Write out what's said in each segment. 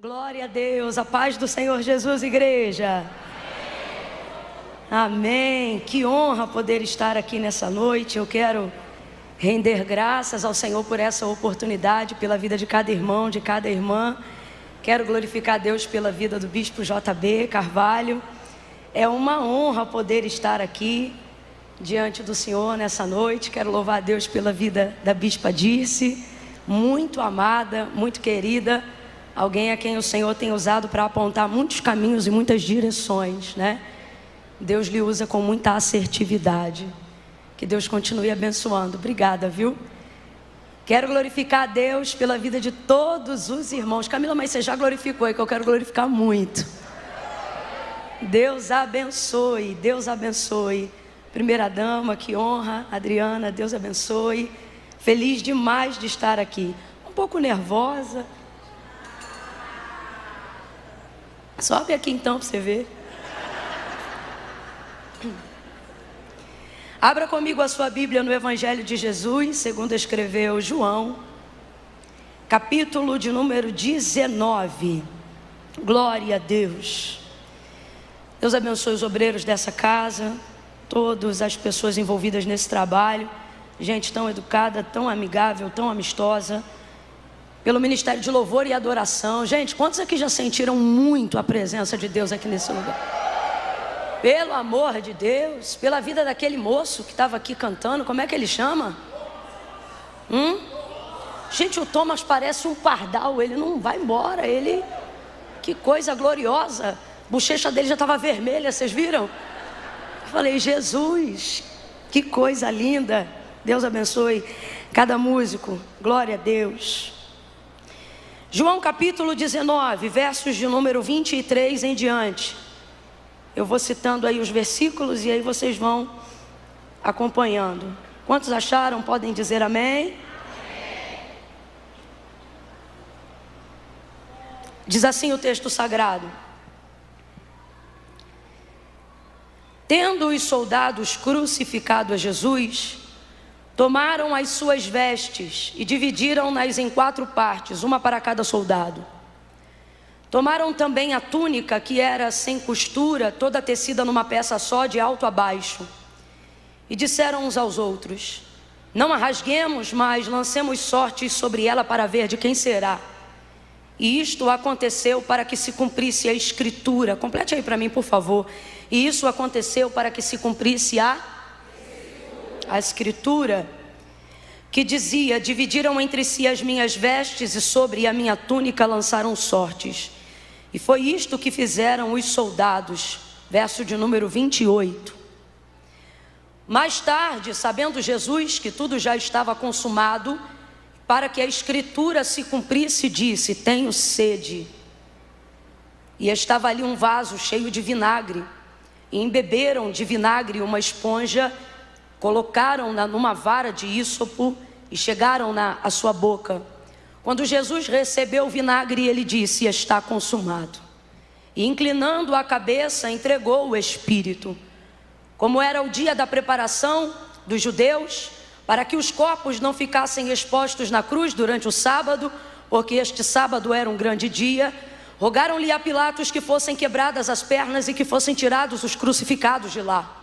Glória a Deus, a paz do Senhor Jesus, igreja. Amém. Que honra poder estar aqui nessa noite. Eu quero render graças ao Senhor por essa oportunidade, pela vida de cada irmão, de cada irmã. Quero glorificar a Deus pela vida do bispo JB Carvalho. É uma honra poder estar aqui diante do Senhor nessa noite. Quero louvar a Deus pela vida da bispa Dirce, muito amada, muito querida. Alguém a quem o Senhor tem usado para apontar muitos caminhos e muitas direções, né? Deus lhe usa com muita assertividade. Que Deus continue abençoando. Obrigada, viu? Quero glorificar a Deus pela vida de todos os irmãos. Camila, mas você já glorificou, é que eu quero glorificar muito. Deus abençoe, Deus abençoe. Primeira dama, que honra. Adriana, Deus abençoe. Feliz demais de estar aqui. Um pouco nervosa. Sobe aqui então para você ver. Abra comigo a sua Bíblia no Evangelho de Jesus, segundo escreveu João, capítulo de número 19. Glória a Deus. Deus abençoe os obreiros dessa casa, todas as pessoas envolvidas nesse trabalho, gente tão educada, tão amigável, tão amistosa, pelo Ministério de Louvor e Adoração. Gente, quantos aqui já sentiram muito a presença de Deus aqui nesse lugar? Pelo amor de Deus, pela vida daquele moço que estava aqui cantando, como é que ele chama? Gente, o Thomas parece um pardal, ele não vai embora, ele... Que coisa gloriosa, a bochecha dele já estava vermelha, vocês viram? Eu falei, Jesus, que coisa linda. Deus abençoe cada músico, glória a Deus. João capítulo 19, versos de número 23 em diante. Eu vou citando aí os versículos e aí vocês vão acompanhando. Quantos acharam? Podem dizer amém? Amém. Diz assim o texto sagrado: tendo os soldados crucificado a Jesus, tomaram as suas vestes e dividiram-nas em 4 partes, uma para cada soldado. Tomaram também a túnica, que era sem costura, toda tecida numa peça só, de alto a baixo. E disseram uns aos outros: não a rasguemos, mas lancemos sortes sobre ela para ver de quem será. E isto aconteceu para que se cumprisse a escritura. Complete aí para mim, por favor. E isso aconteceu para que se cumprisse a escritura, que dizia: dividiram entre si as minhas vestes e sobre a minha túnica lançaram sortes. E foi isto que fizeram os soldados. Verso de número 28. Mais tarde, sabendo Jesus que tudo já estava consumado, para que a escritura se cumprisse, disse: tenho sede. E estava ali um vaso cheio de vinagre, e embeberam de vinagre uma esponja, colocaram-na numa vara de ísopo e chegaram-na à sua boca. Quando Jesus recebeu o vinagre, ele disse: está consumado. E inclinando a cabeça, entregou o Espírito. Como era o dia da preparação dos judeus, para que os corpos não ficassem expostos na cruz durante o sábado, porque este sábado era um grande dia, rogaram-lhe a Pilatos que fossem quebradas as pernas e que fossem tirados os crucificados de lá.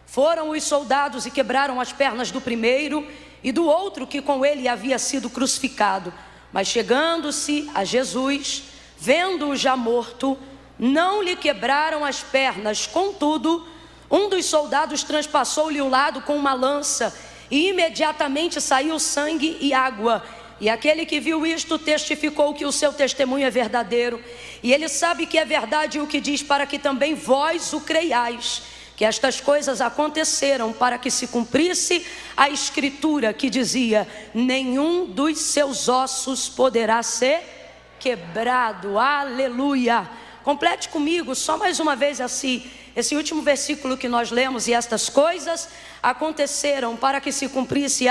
Foram os soldados e quebraram as pernas do primeiro e do outro que com ele havia sido crucificado. Mas chegando-se a Jesus, vendo-o já morto, não lhe quebraram as pernas. Contudo, um dos soldados transpassou-lhe o lado com uma lança, e imediatamente saiu sangue e água. E aquele que viu isto testificou que o seu testemunho é verdadeiro, e ele sabe que é verdade o que diz, para que também vós o creiais, que estas coisas aconteceram para que se cumprisse a escritura que dizia: nenhum dos seus ossos poderá ser quebrado. Aleluia. Complete comigo só mais uma vez assim, esse último versículo que nós lemos: e estas coisas aconteceram para que se cumprisse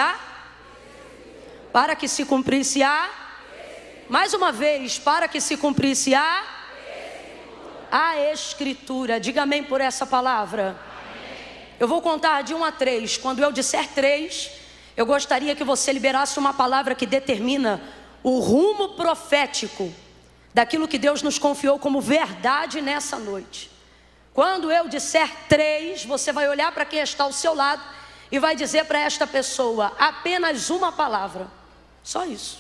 mais uma vez, para que se cumprisse a escritura. Diga amém por essa palavra. Amém. Eu vou contar de 1 a 3. Quando eu disser 3, eu gostaria que você liberasse uma palavra que determina o rumo profético daquilo que Deus nos confiou como verdade nessa noite. Quando eu disser 3, você vai olhar para quem está ao seu lado e vai dizer para esta pessoa apenas uma palavra, só isso.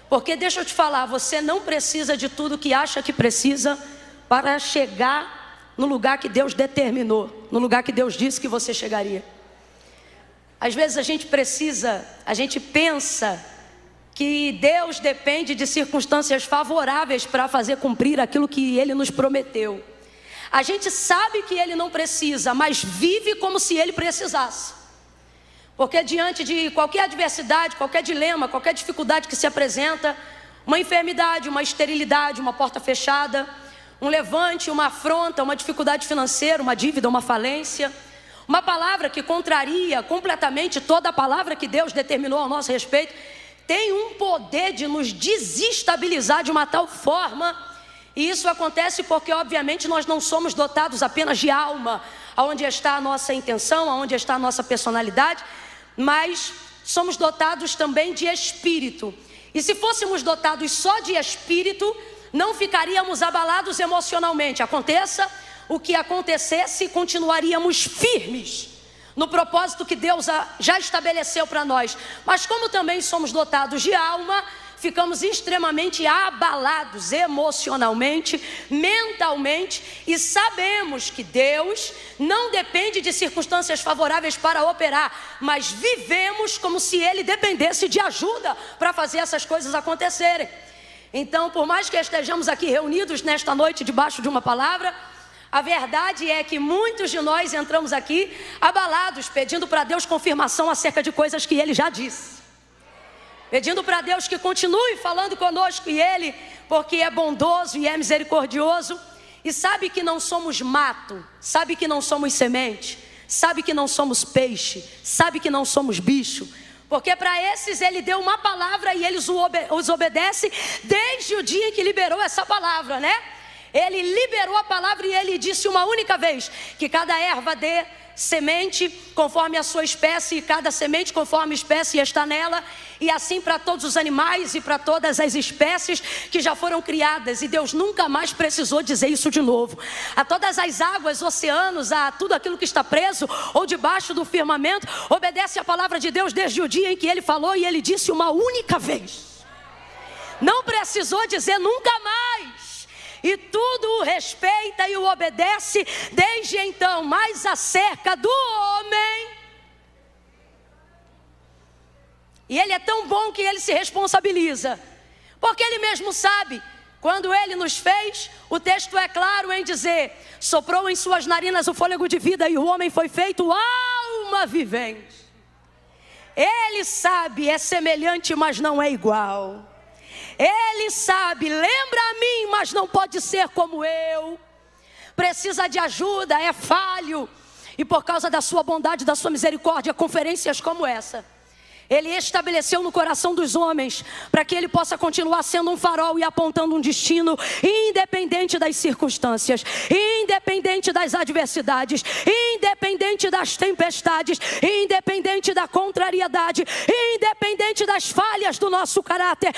Porque deixa eu te falar, você não precisa de tudo que acha que precisa para chegar no lugar que Deus determinou, no lugar que Deus disse que você chegaria. Às vezes a gente pensa que Deus depende de circunstâncias favoráveis para fazer cumprir aquilo que Ele nos prometeu. A gente sabe que Ele não precisa, mas vive como se Ele precisasse. Porque diante de qualquer adversidade, qualquer dilema, qualquer dificuldade que se apresenta, uma enfermidade, uma esterilidade, uma porta fechada, um levante, uma afronta, uma dificuldade financeira, uma dívida, uma falência, uma palavra que contraria completamente toda a palavra que Deus determinou ao nosso respeito, tem um poder de nos desestabilizar de uma tal forma. E isso acontece porque obviamente nós não somos dotados apenas de alma, aonde está a nossa intenção, aonde está a nossa personalidade, mas somos dotados também de espírito. E se fôssemos dotados só de espírito, não ficaríamos abalados emocionalmente. Aconteça o que acontecesse, continuaríamos firmes no propósito que Deus já estabeleceu para nós. Mas como também somos dotados de alma, ficamos extremamente abalados emocionalmente, mentalmente, e sabemos que Deus não depende de circunstâncias favoráveis para operar, mas vivemos como se Ele dependesse de ajuda para fazer essas coisas acontecerem. Então, por mais que estejamos aqui reunidos nesta noite debaixo de uma palavra, a verdade é que muitos de nós entramos aqui abalados, pedindo para Deus confirmação acerca de coisas que Ele já disse, pedindo para Deus que continue falando conosco, e Ele, porque é bondoso e é misericordioso, e sabe que não somos mato, sabe que não somos semente, sabe que não somos peixe, sabe que não somos bicho, porque para esses Ele deu uma palavra e eles os obedecem desde o dia em que liberou essa palavra, né? Ele liberou a palavra e Ele disse uma única vez que cada erva dê semente conforme a sua espécie, e cada semente conforme a espécie está nela, e assim para todos os animais e para todas as espécies que já foram criadas, e Deus nunca mais precisou dizer isso de novo. A todas as águas, oceanos, a tudo aquilo que está preso ou debaixo do firmamento, obedece a palavra de Deus desde o dia em que Ele falou, e Ele disse uma única vez, não precisou dizer nunca mais. E tudo o respeita e o obedece desde então. Mas acerca do homem, e Ele é tão bom que Ele se responsabiliza, porque Ele mesmo sabe. Quando Ele nos fez, o texto é claro em dizer: soprou em suas narinas o fôlego de vida, e o homem foi feito alma vivente. Ele sabe, é semelhante, mas não é igual. Ele sabe, lembra a mim, mas não pode ser como eu. Precisa de ajuda, é falho. E por causa da sua bondade, da sua misericórdia, conferências como essa Ele estabeleceu no coração dos homens, para que Ele possa continuar sendo um farol e apontando um destino, independente das circunstâncias, independente das adversidades, independente das tempestades, independente da contrariedade, independente das falhas do nosso caráter,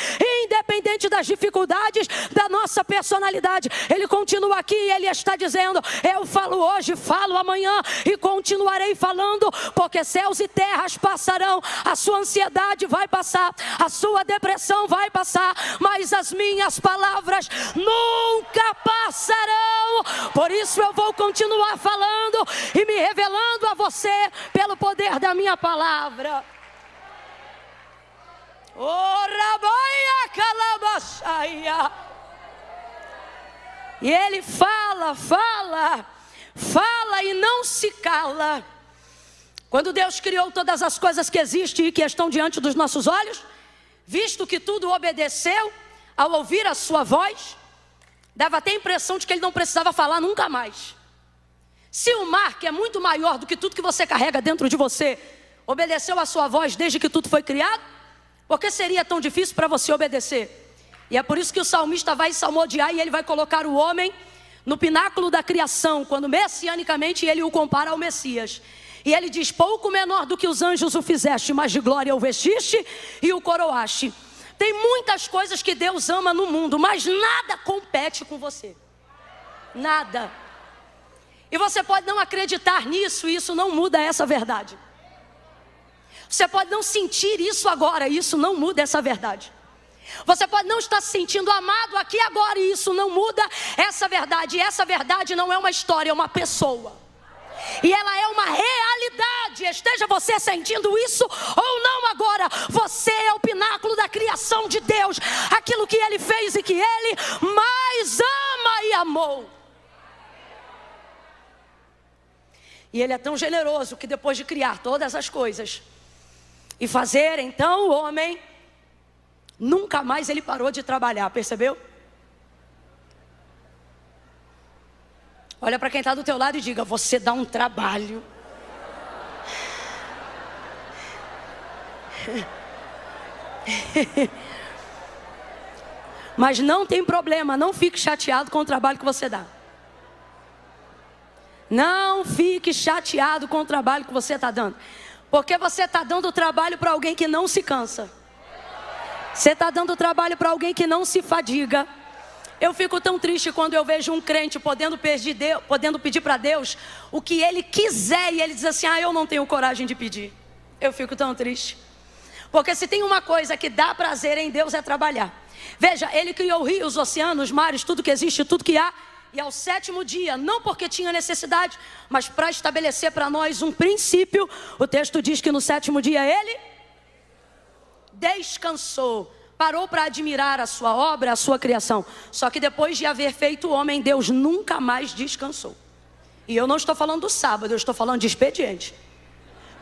independente das dificuldades da nossa personalidade. Ele continua aqui e Ele está dizendo: eu falo hoje, falo amanhã e continuarei falando, porque céus e terras passarão, a sua ansiedade vai passar, a sua depressão vai passar, mas as minhas palavras nunca passarão. Por isso eu vou continuar falando e me revelando a você pelo poder da minha palavra. E Ele fala e não se cala. Quando Deus criou todas as coisas que existem e que estão diante dos nossos olhos, visto que tudo obedeceu ao ouvir a sua voz, dava até a impressão de que Ele não precisava falar nunca mais. Se o mar, que é muito maior do que tudo que você carrega dentro de você, obedeceu a sua voz desde que tudo foi criado, por que seria tão difícil para você obedecer? E é por isso que o salmista vai salmodiar e ele vai colocar o homem no pináculo da criação, quando messianicamente ele o compara ao Messias. E ele diz: pouco menor do que os anjos o fizeste, mas de glória o vestiste e o coroaste. Tem muitas coisas que Deus ama no mundo, mas nada compete com você. Nada. E você pode não acreditar nisso, e isso não muda essa verdade. Você pode não sentir isso agora, e isso não muda essa verdade. Você pode não estar se sentindo amado aqui agora, e isso não muda essa verdade. E essa verdade não é uma história, é uma pessoa. E ela é uma realidade. Esteja você sentindo isso ou não agora, você é o pináculo da criação de Deus. Aquilo que Ele fez e que Ele mais ama e amou. E Ele é tão generoso que depois de criar todas as coisas e fazer então o homem, nunca mais Ele parou de trabalhar, percebeu? Olha para quem está do teu lado e diga: você dá um trabalho. Mas não tem problema, não fique chateado com o trabalho que você dá. Não fique chateado com o trabalho que você está dando. Porque você está dando trabalho para alguém que não se cansa. Você está dando trabalho para alguém que não se fadiga. Eu fico tão triste quando eu vejo um crente podendo pedir para Deus o que ele quiser, e ele diz assim: eu não tenho coragem de pedir. Eu fico tão triste. Porque se tem uma coisa que dá prazer em Deus é trabalhar. Veja, Ele criou rios, oceanos, mares, tudo que existe, tudo que há. E ao sétimo dia, não porque tinha necessidade, mas para estabelecer para nós um princípio, o texto diz que no sétimo dia Ele descansou. Parou para admirar a sua obra, a sua criação. Só que depois de haver feito o homem, Deus nunca mais descansou. E eu não estou falando do sábado, eu estou falando de expediente.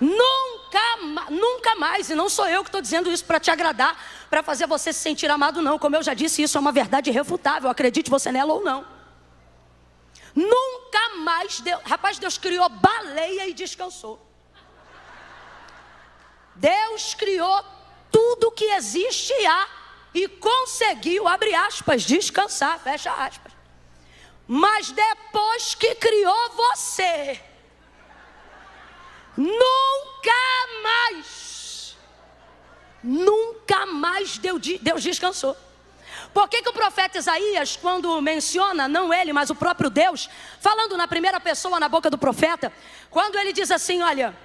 Nunca mais. E não sou eu que estou dizendo isso para te agradar, para fazer você se sentir amado, não. Como eu já disse, isso é uma verdade irrefutável, acredite você nela ou não. Nunca mais Deus... Rapaz, Deus criou baleia e descansou. Deus criou tudo que existe e há, e conseguiu, abre aspas, descansar, fecha aspas. Mas depois que criou você, nunca mais Deus descansou. Por que o profeta Isaías, quando menciona, não ele, mas o próprio Deus, falando na primeira pessoa na boca do profeta, quando ele diz assim, olha...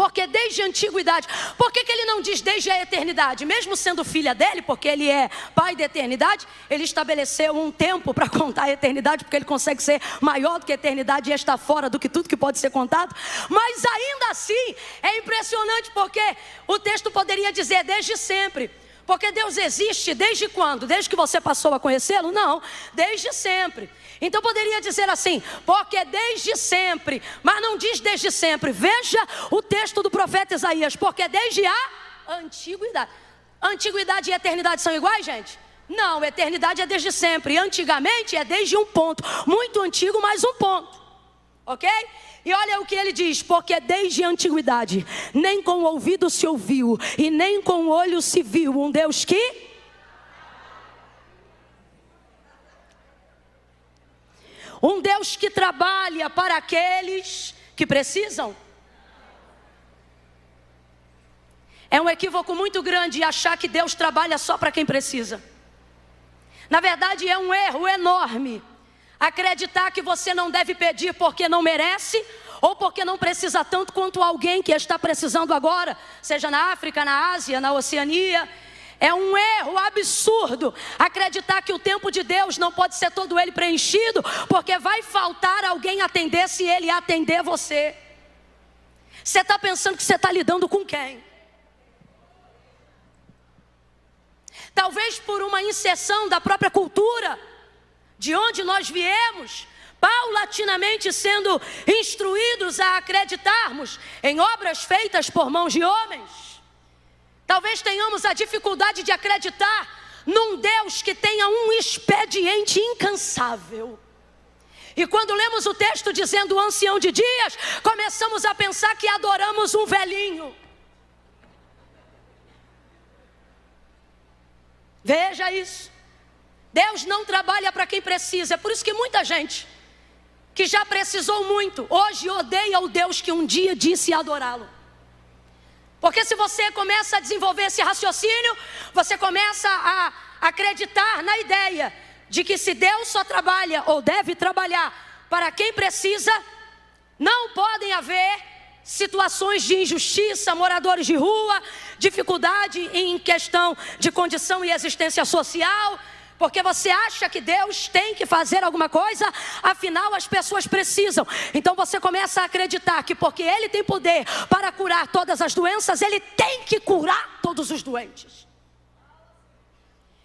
Porque desde a antiguidade, por que ele não diz desde a eternidade? Mesmo sendo filha dele, porque ele é pai da eternidade, ele estabeleceu um tempo para contar a eternidade, porque ele consegue ser maior do que a eternidade e está fora do que tudo que pode ser contado. Mas ainda assim, é impressionante porque o texto poderia dizer desde sempre. Porque Deus existe desde quando? Desde que você passou a conhecê-lo? Não, desde sempre. Então poderia dizer assim, porque desde sempre, mas não diz desde sempre. Veja o texto do profeta Isaías, porque desde a antiguidade. Antiguidade e eternidade são iguais, gente? Não, eternidade é desde sempre. Antigamente é desde um ponto, muito antigo, mais um ponto. Ok? E olha o que ele diz, porque desde a antiguidade, nem com o ouvido se ouviu, e nem com o olho se viu, um Deus que... Um Deus que trabalha para aqueles que precisam. É um equívoco muito grande achar que Deus trabalha só para quem precisa. Na verdade é um erro enorme acreditar que você não deve pedir porque não merece, ou porque não precisa tanto quanto alguém que está precisando agora, seja na África, na Ásia, na Oceania. É um erro absurdo acreditar que o tempo de Deus não pode ser todo ele preenchido, porque vai faltar alguém atender se ele atender você. Você está pensando que você está lidando com quem? Talvez por uma inserção da própria cultura, de onde nós viemos, paulatinamente sendo instruídos a acreditarmos em obras feitas por mãos de homens. Talvez tenhamos a dificuldade de acreditar num Deus que tenha um expediente incansável. E quando lemos o texto dizendo o ancião de dias, começamos a pensar que adoramos um velhinho. Veja isso. Deus não trabalha para quem precisa. É por isso que muita gente que já precisou muito, hoje odeia o Deus que um dia disse adorá-lo. Porque se você começa a desenvolver esse raciocínio, você começa a acreditar na ideia de que se Deus só trabalha ou deve trabalhar para quem precisa, não podem haver situações de injustiça, moradores de rua, dificuldade em questão de condição e existência social, porque você acha que Deus tem que fazer alguma coisa, afinal as pessoas precisam. Então você começa a acreditar que porque Ele tem poder para curar todas as doenças, Ele tem que curar todos os doentes.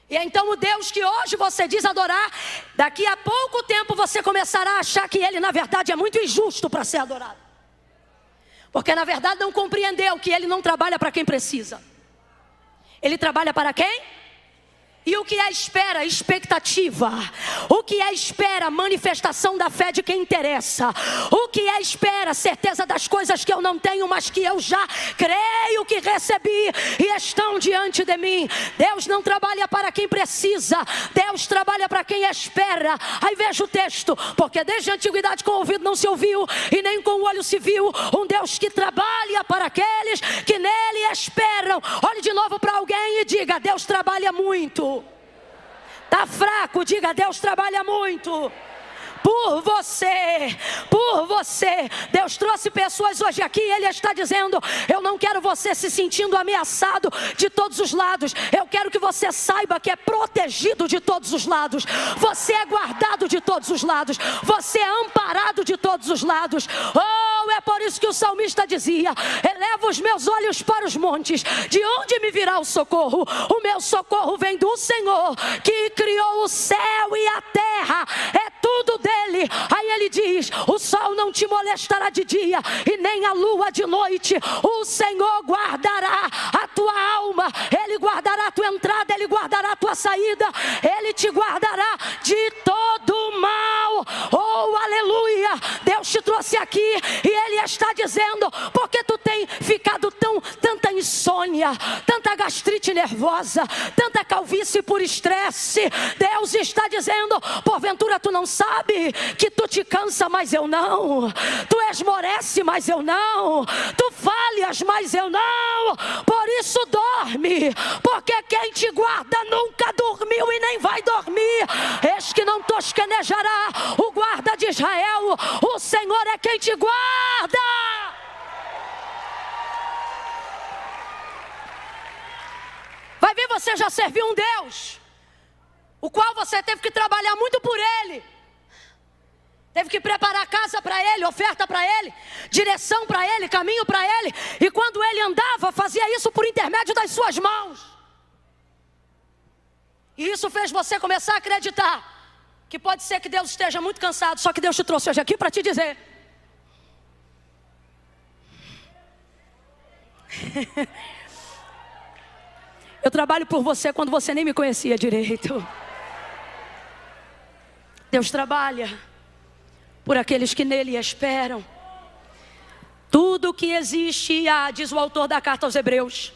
E então o Deus que hoje você diz adorar, daqui a pouco tempo você começará a achar que Ele na verdade é muito injusto para ser adorado. Porque na verdade não compreendeu que Ele não trabalha para quem precisa. Ele trabalha para quem? E o que é espera? Expectativa. O que é espera? Manifestação da fé de quem interessa. O que é espera? Certeza das coisas que eu não tenho, mas que eu já creio que recebi e estão diante de mim. Deus não trabalha para quem precisa, Deus trabalha para quem espera. Aí veja o texto: porque desde a antiguidade com o ouvido não se ouviu e nem com o olho se viu um Deus que trabalha para aqueles que nele esperam. Olhe de novo para alguém e diga: Deus trabalha muito. Está fraco, diga: Deus trabalha muito. Por você, por você. Deus trouxe pessoas hoje aqui e Ele está dizendo: eu não quero você se sentindo ameaçado de todos os lados. Eu quero que você saiba que é protegido de todos os lados. Você é guardado de todos os lados. Você é amparado de todos os lados. Oh, é por isso que o salmista dizia: eleva os meus olhos para os montes. De onde me virá o socorro? O meu socorro vem do Senhor, que criou o céu e a terra. É tudo dele. Aí ele diz: o sol não te molestará de dia e nem a lua de noite. O Senhor guardará a tua alma. Ele guardará a tua entrada, Ele guardará a tua saída. Ele te guardará de todo mal. Oh, aleluia. Deus te trouxe aqui e Ele está dizendo: porque tu tem ficado tanta insônia, tanta gastrite nervosa, tanta calvície por estresse. Deus está dizendo: porventura tu não sabe que tu te cansa, mas eu não. Tu esmorece, mas eu não. Tu falhas, mas eu não. Por isso dorme, porque quem te guarda nunca dormiu e nem vai dormir. Eis que não tosquenejará o guarda de Israel. O Senhor é quem te guarda. Vai ver, você já serviu um Deus o qual você teve que trabalhar muito por Ele. Teve que preparar casa para Ele, oferta para Ele, direção para Ele, caminho para Ele. E quando Ele andava, fazia isso por intermédio das suas mãos. E isso fez você começar a acreditar que pode ser que Deus esteja muito cansado. Só que Deus te trouxe hoje aqui para te dizer: eu trabalho por você quando você nem me conhecia direito. Deus trabalha por aqueles que nele esperam. Tudo que existe e há, diz o autor da carta aos Hebreus,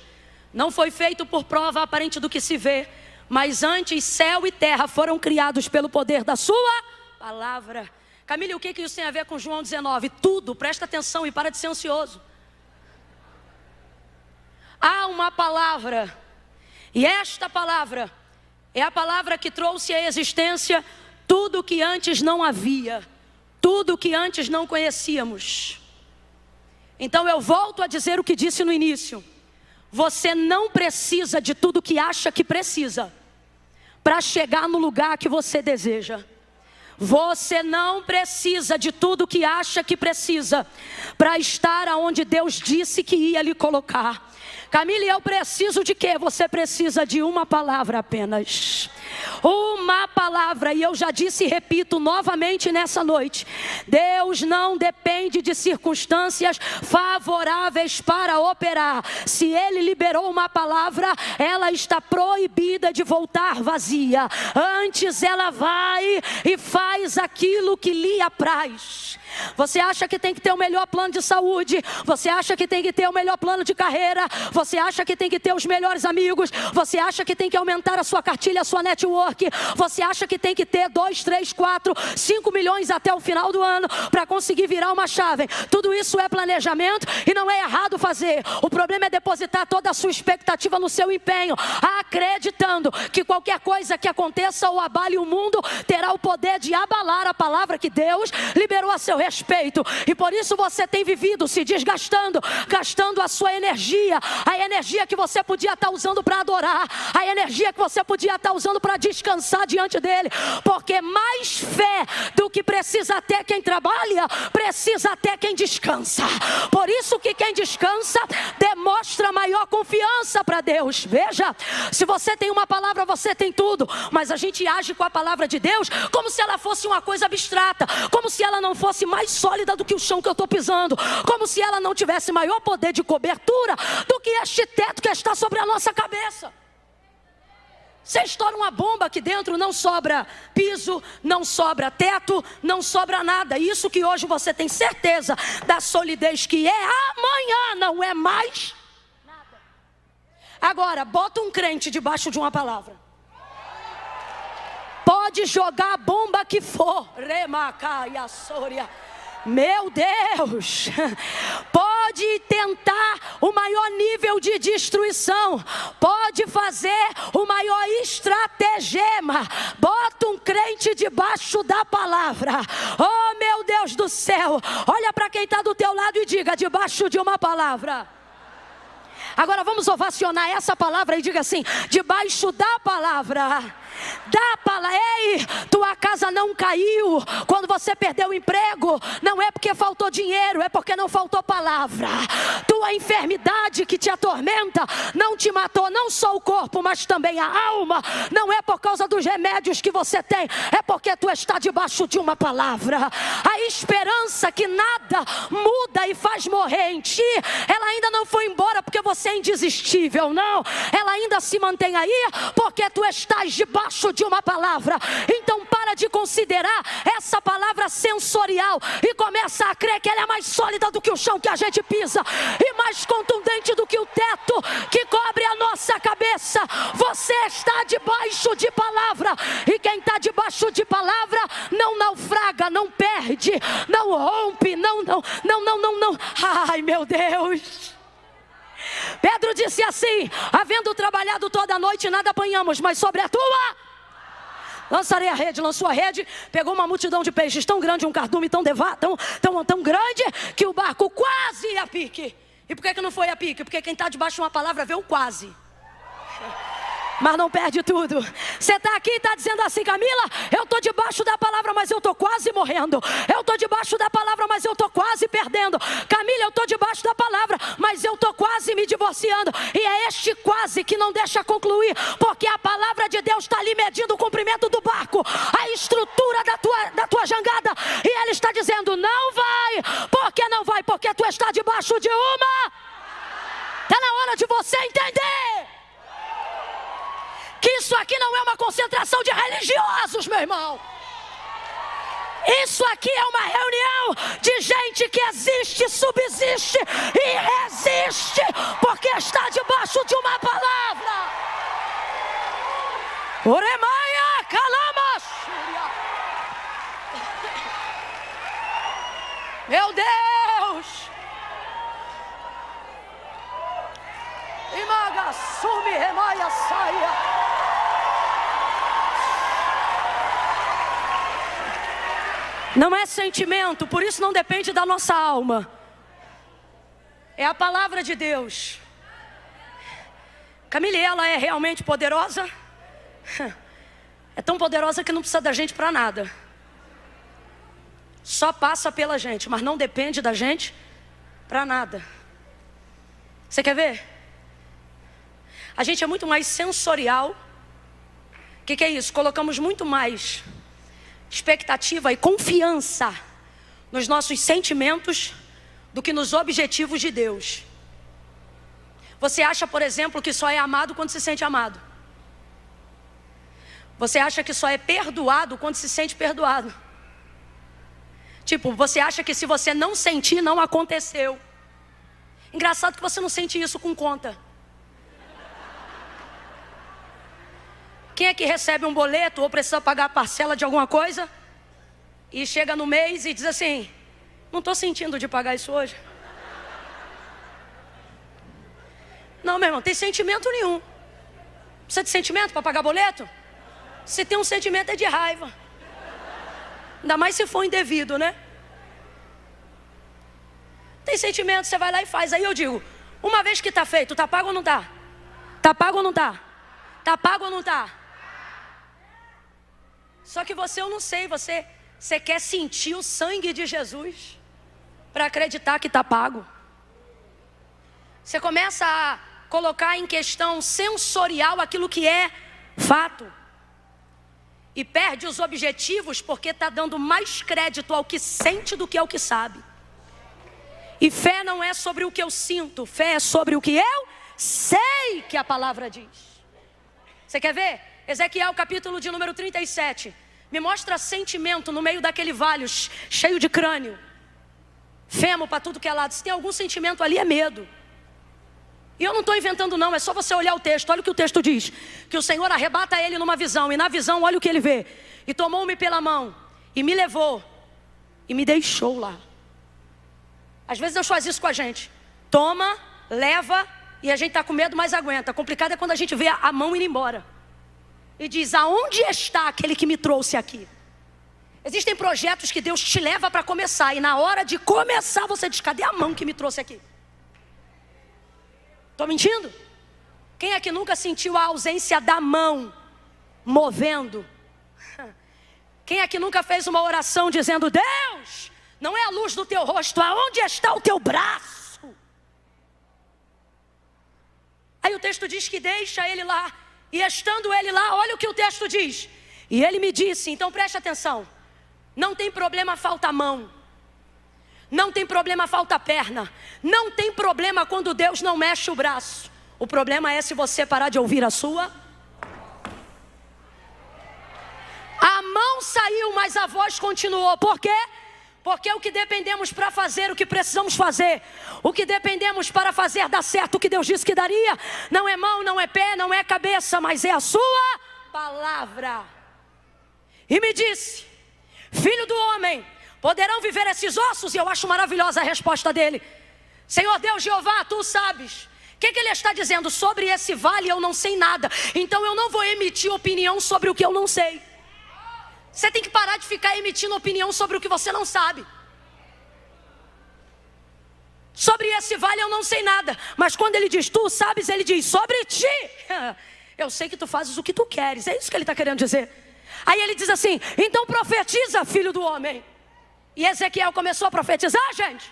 não foi feito por prova aparente do que se vê, mas antes céu e terra foram criados pelo poder da sua palavra. Camille, o que isso tem a ver com João 19? Tudo, presta atenção e para de ser ansioso. Há uma palavra, e esta palavra é a palavra que trouxe à existência tudo que antes não havia, tudo que antes não conhecíamos. Então eu volto a dizer o que disse no início: você não precisa de tudo que acha que precisa para chegar no lugar que você deseja. Você não precisa de tudo que acha que precisa para estar aonde Deus disse que ia lhe colocar. Camille, eu preciso de quê? Você precisa de uma palavra apenas. Uma palavra. E eu já disse e repito novamente nessa noite: Deus não depende de circunstâncias favoráveis para operar. Se Ele liberou uma palavra, ela está proibida de voltar vazia. Antes ela vai e faz aquilo que lhe apraz. Você acha que tem que ter o melhor plano de saúde. Você acha que tem que ter o melhor plano de carreira. Você acha que tem que ter os melhores amigos. Você acha que tem que aumentar a sua cartilha, a sua network. Você acha que tem que ter 2, 3, 4, 5 milhões até o final do ano para conseguir virar uma chave. Tudo isso é planejamento e não é errado fazer. O problema é depositar toda a sua expectativa no seu empenho, acreditando que qualquer coisa que aconteça ou abale o mundo terá o poder de abalar a palavra que Deus liberou a seu respeito. E por isso você tem vivido se desgastando, gastando a sua energia, a energia que você podia estar usando para adorar, a energia que você podia estar usando para descansar diante dele, porque mais fé do que precisa ter quem trabalha, precisa ter quem descansa. Por isso que quem descansa demonstra maior confiança para Deus. Veja, se você tem uma palavra, você tem tudo, mas a gente age com a palavra de Deus como se ela fosse uma coisa abstrata, como se ela não fosse mais sólida do que o chão que eu estou pisando, como se ela não tivesse maior poder de cobertura do que este teto que está sobre a nossa cabeça. Você estoura uma bomba aqui dentro, não sobra piso, não sobra teto, não sobra nada. Isso que hoje você tem certeza da solidez que é, amanhã não é mais nada. Agora, bota um crente debaixo de uma palavra. Pode jogar a bomba que for. Remacaia Sória. Meu Deus, pode tentar o maior nível de destruição, pode fazer o maior estratagema, bota um crente debaixo da palavra. Oh meu Deus do céu, olha para quem está do teu lado e diga: debaixo de uma palavra. Agora vamos ovacionar essa palavra e diga assim: debaixo da palavra. Da palavra. Ei, tua casa não caiu quando você perdeu o emprego, não é porque faltou dinheiro, é porque não faltou palavra. Tua enfermidade que te atormenta não te matou, não só o corpo, mas também a alma. Não é por causa dos remédios que você tem, é porque tu está debaixo de uma palavra. A esperança que nada muda e faz morrer em ti, ela ainda não foi embora porque você é indesistível, não. Ela ainda se mantém aí porque tu estás debaixo de uma palavra. Então para de considerar essa palavra sensorial e começa a crer que ela é mais sólida do que o chão que a gente pisa e mais contundente do que o teto que cobre a nossa cabeça. Você está debaixo de palavra, e quem está debaixo de palavra não naufraga, não perde, não rompe, não. Ai meu Deus. Pedro disse assim: havendo trabalhado toda a noite, nada apanhamos, mas sobre a tua lançarei a rede. Lançou a rede, pegou uma multidão de peixes tão grande, um cardume tão grande, que o barco quase ia a pique. E por que não foi a pique? Porque quem está debaixo de uma palavra vê o quase, mas não perde tudo. Você está aqui e está dizendo assim: Camila, eu estou debaixo da palavra, mas eu estou quase morrendo. Eu estou debaixo da palavra, mas eu estou quase perdendo. Camila, eu estou debaixo da palavra, mas eu estou quase me divorciando. E é este quase que não deixa concluir, porque a palavra de Deus está ali medindo o comprimento do barco, a estrutura da tua jangada, e Ele está dizendo: não vai. Por que não vai? Porque tu está debaixo de uma. Está na hora de você entender que isso aqui não é uma concentração de religiosos, meu irmão. Isso aqui é uma reunião de gente que existe, subsiste e resiste, porque está debaixo de uma palavra. Oremaia Calama. Meu Deus. Imaga sumi remaia saia. Não é sentimento, por isso não depende da nossa alma. É a palavra de Deus. Camila, ela é realmente poderosa? É tão poderosa que não precisa da gente para nada. Só passa pela gente, mas não depende da gente para nada. Você quer ver? A gente é muito mais sensorial. O que é isso? Colocamos muito mais expectativa e confiança nos nossos sentimentos do que nos objetivos de Deus. Você acha, por exemplo, que só é amado quando se sente amado. Você acha que só é perdoado quando se sente perdoado. Tipo, você acha que se você não sentir, não aconteceu. Engraçado que você não sente isso com conta. Quem é que recebe um boleto ou precisa pagar a parcela de alguma coisa e chega no mês e diz assim: não estou sentindo de pagar isso hoje? Não, meu irmão, tem sentimento nenhum. Precisa de sentimento para pagar boleto? Se tem um sentimento é de raiva. Ainda mais se for indevido, né? Tem sentimento, você vai lá e faz. Aí eu digo, uma vez que está feito, está pago ou não está? Está pago ou não está? Está pago ou não está? Só que você, eu não sei, você quer sentir o sangue de Jesus para acreditar que está pago. Você começa a colocar em questão sensorial aquilo que é fato. E perde os objetivos porque está dando mais crédito ao que sente do que ao que sabe. E fé não é sobre o que eu sinto, fé é sobre o que eu sei que a palavra diz. Você quer ver? Ezequiel capítulo de número 37. Me mostra sentimento no meio daquele vale cheio de crânio. Femo para tudo que é lado. Se tem algum sentimento ali é medo. E eu não estou inventando não, é só você olhar o texto. Olha o que o texto diz. Que o Senhor arrebata ele numa visão. E na visão, olha o que ele vê. E tomou-me pela mão. E me levou. E me deixou lá. Às vezes Deus faz isso com a gente. Toma, leva, e a gente está com medo, mas aguenta. Complicado é quando a gente vê a mão indo embora. E diz, aonde está aquele que me trouxe aqui? Existem projetos que Deus te leva para começar. E na hora de começar você diz, cadê a mão que me trouxe aqui? Estou mentindo? Quem é que nunca sentiu a ausência da mão movendo? Quem é que nunca fez uma oração dizendo, Deus, não é a luz do teu rosto, aonde está o teu braço? Aí o texto diz que deixa ele lá. E estando ele lá, olha o que o texto diz. E ele me disse, então preste atenção. Não tem problema falta mão. Não tem problema falta perna. Não tem problema quando Deus não mexe o braço. O problema é se você parar de ouvir a sua. A mão saiu, mas a voz continuou. Por quê? Porque o que dependemos para fazer, o que precisamos fazer, o que dependemos para fazer dar certo, o que Deus disse que daria, não é mão, não é pé, não é cabeça, mas é a sua palavra. E me disse, filho do homem, poderão viver esses ossos? E eu acho maravilhosa a resposta dele. Senhor Deus Jeová, tu sabes. O que ele está dizendo? Sobre esse vale eu não sei nada. Então eu não vou emitir opinião sobre o que eu não sei. Você tem que parar de ficar emitindo opinião sobre o que você não sabe. Sobre esse vale eu não sei nada. Mas quando ele diz, tu sabes, ele diz, sobre ti. Eu sei que tu fazes o que tu queres. É isso que ele está querendo dizer. Aí ele diz assim, então profetiza, filho do homem. E Ezequiel começou a profetizar, gente.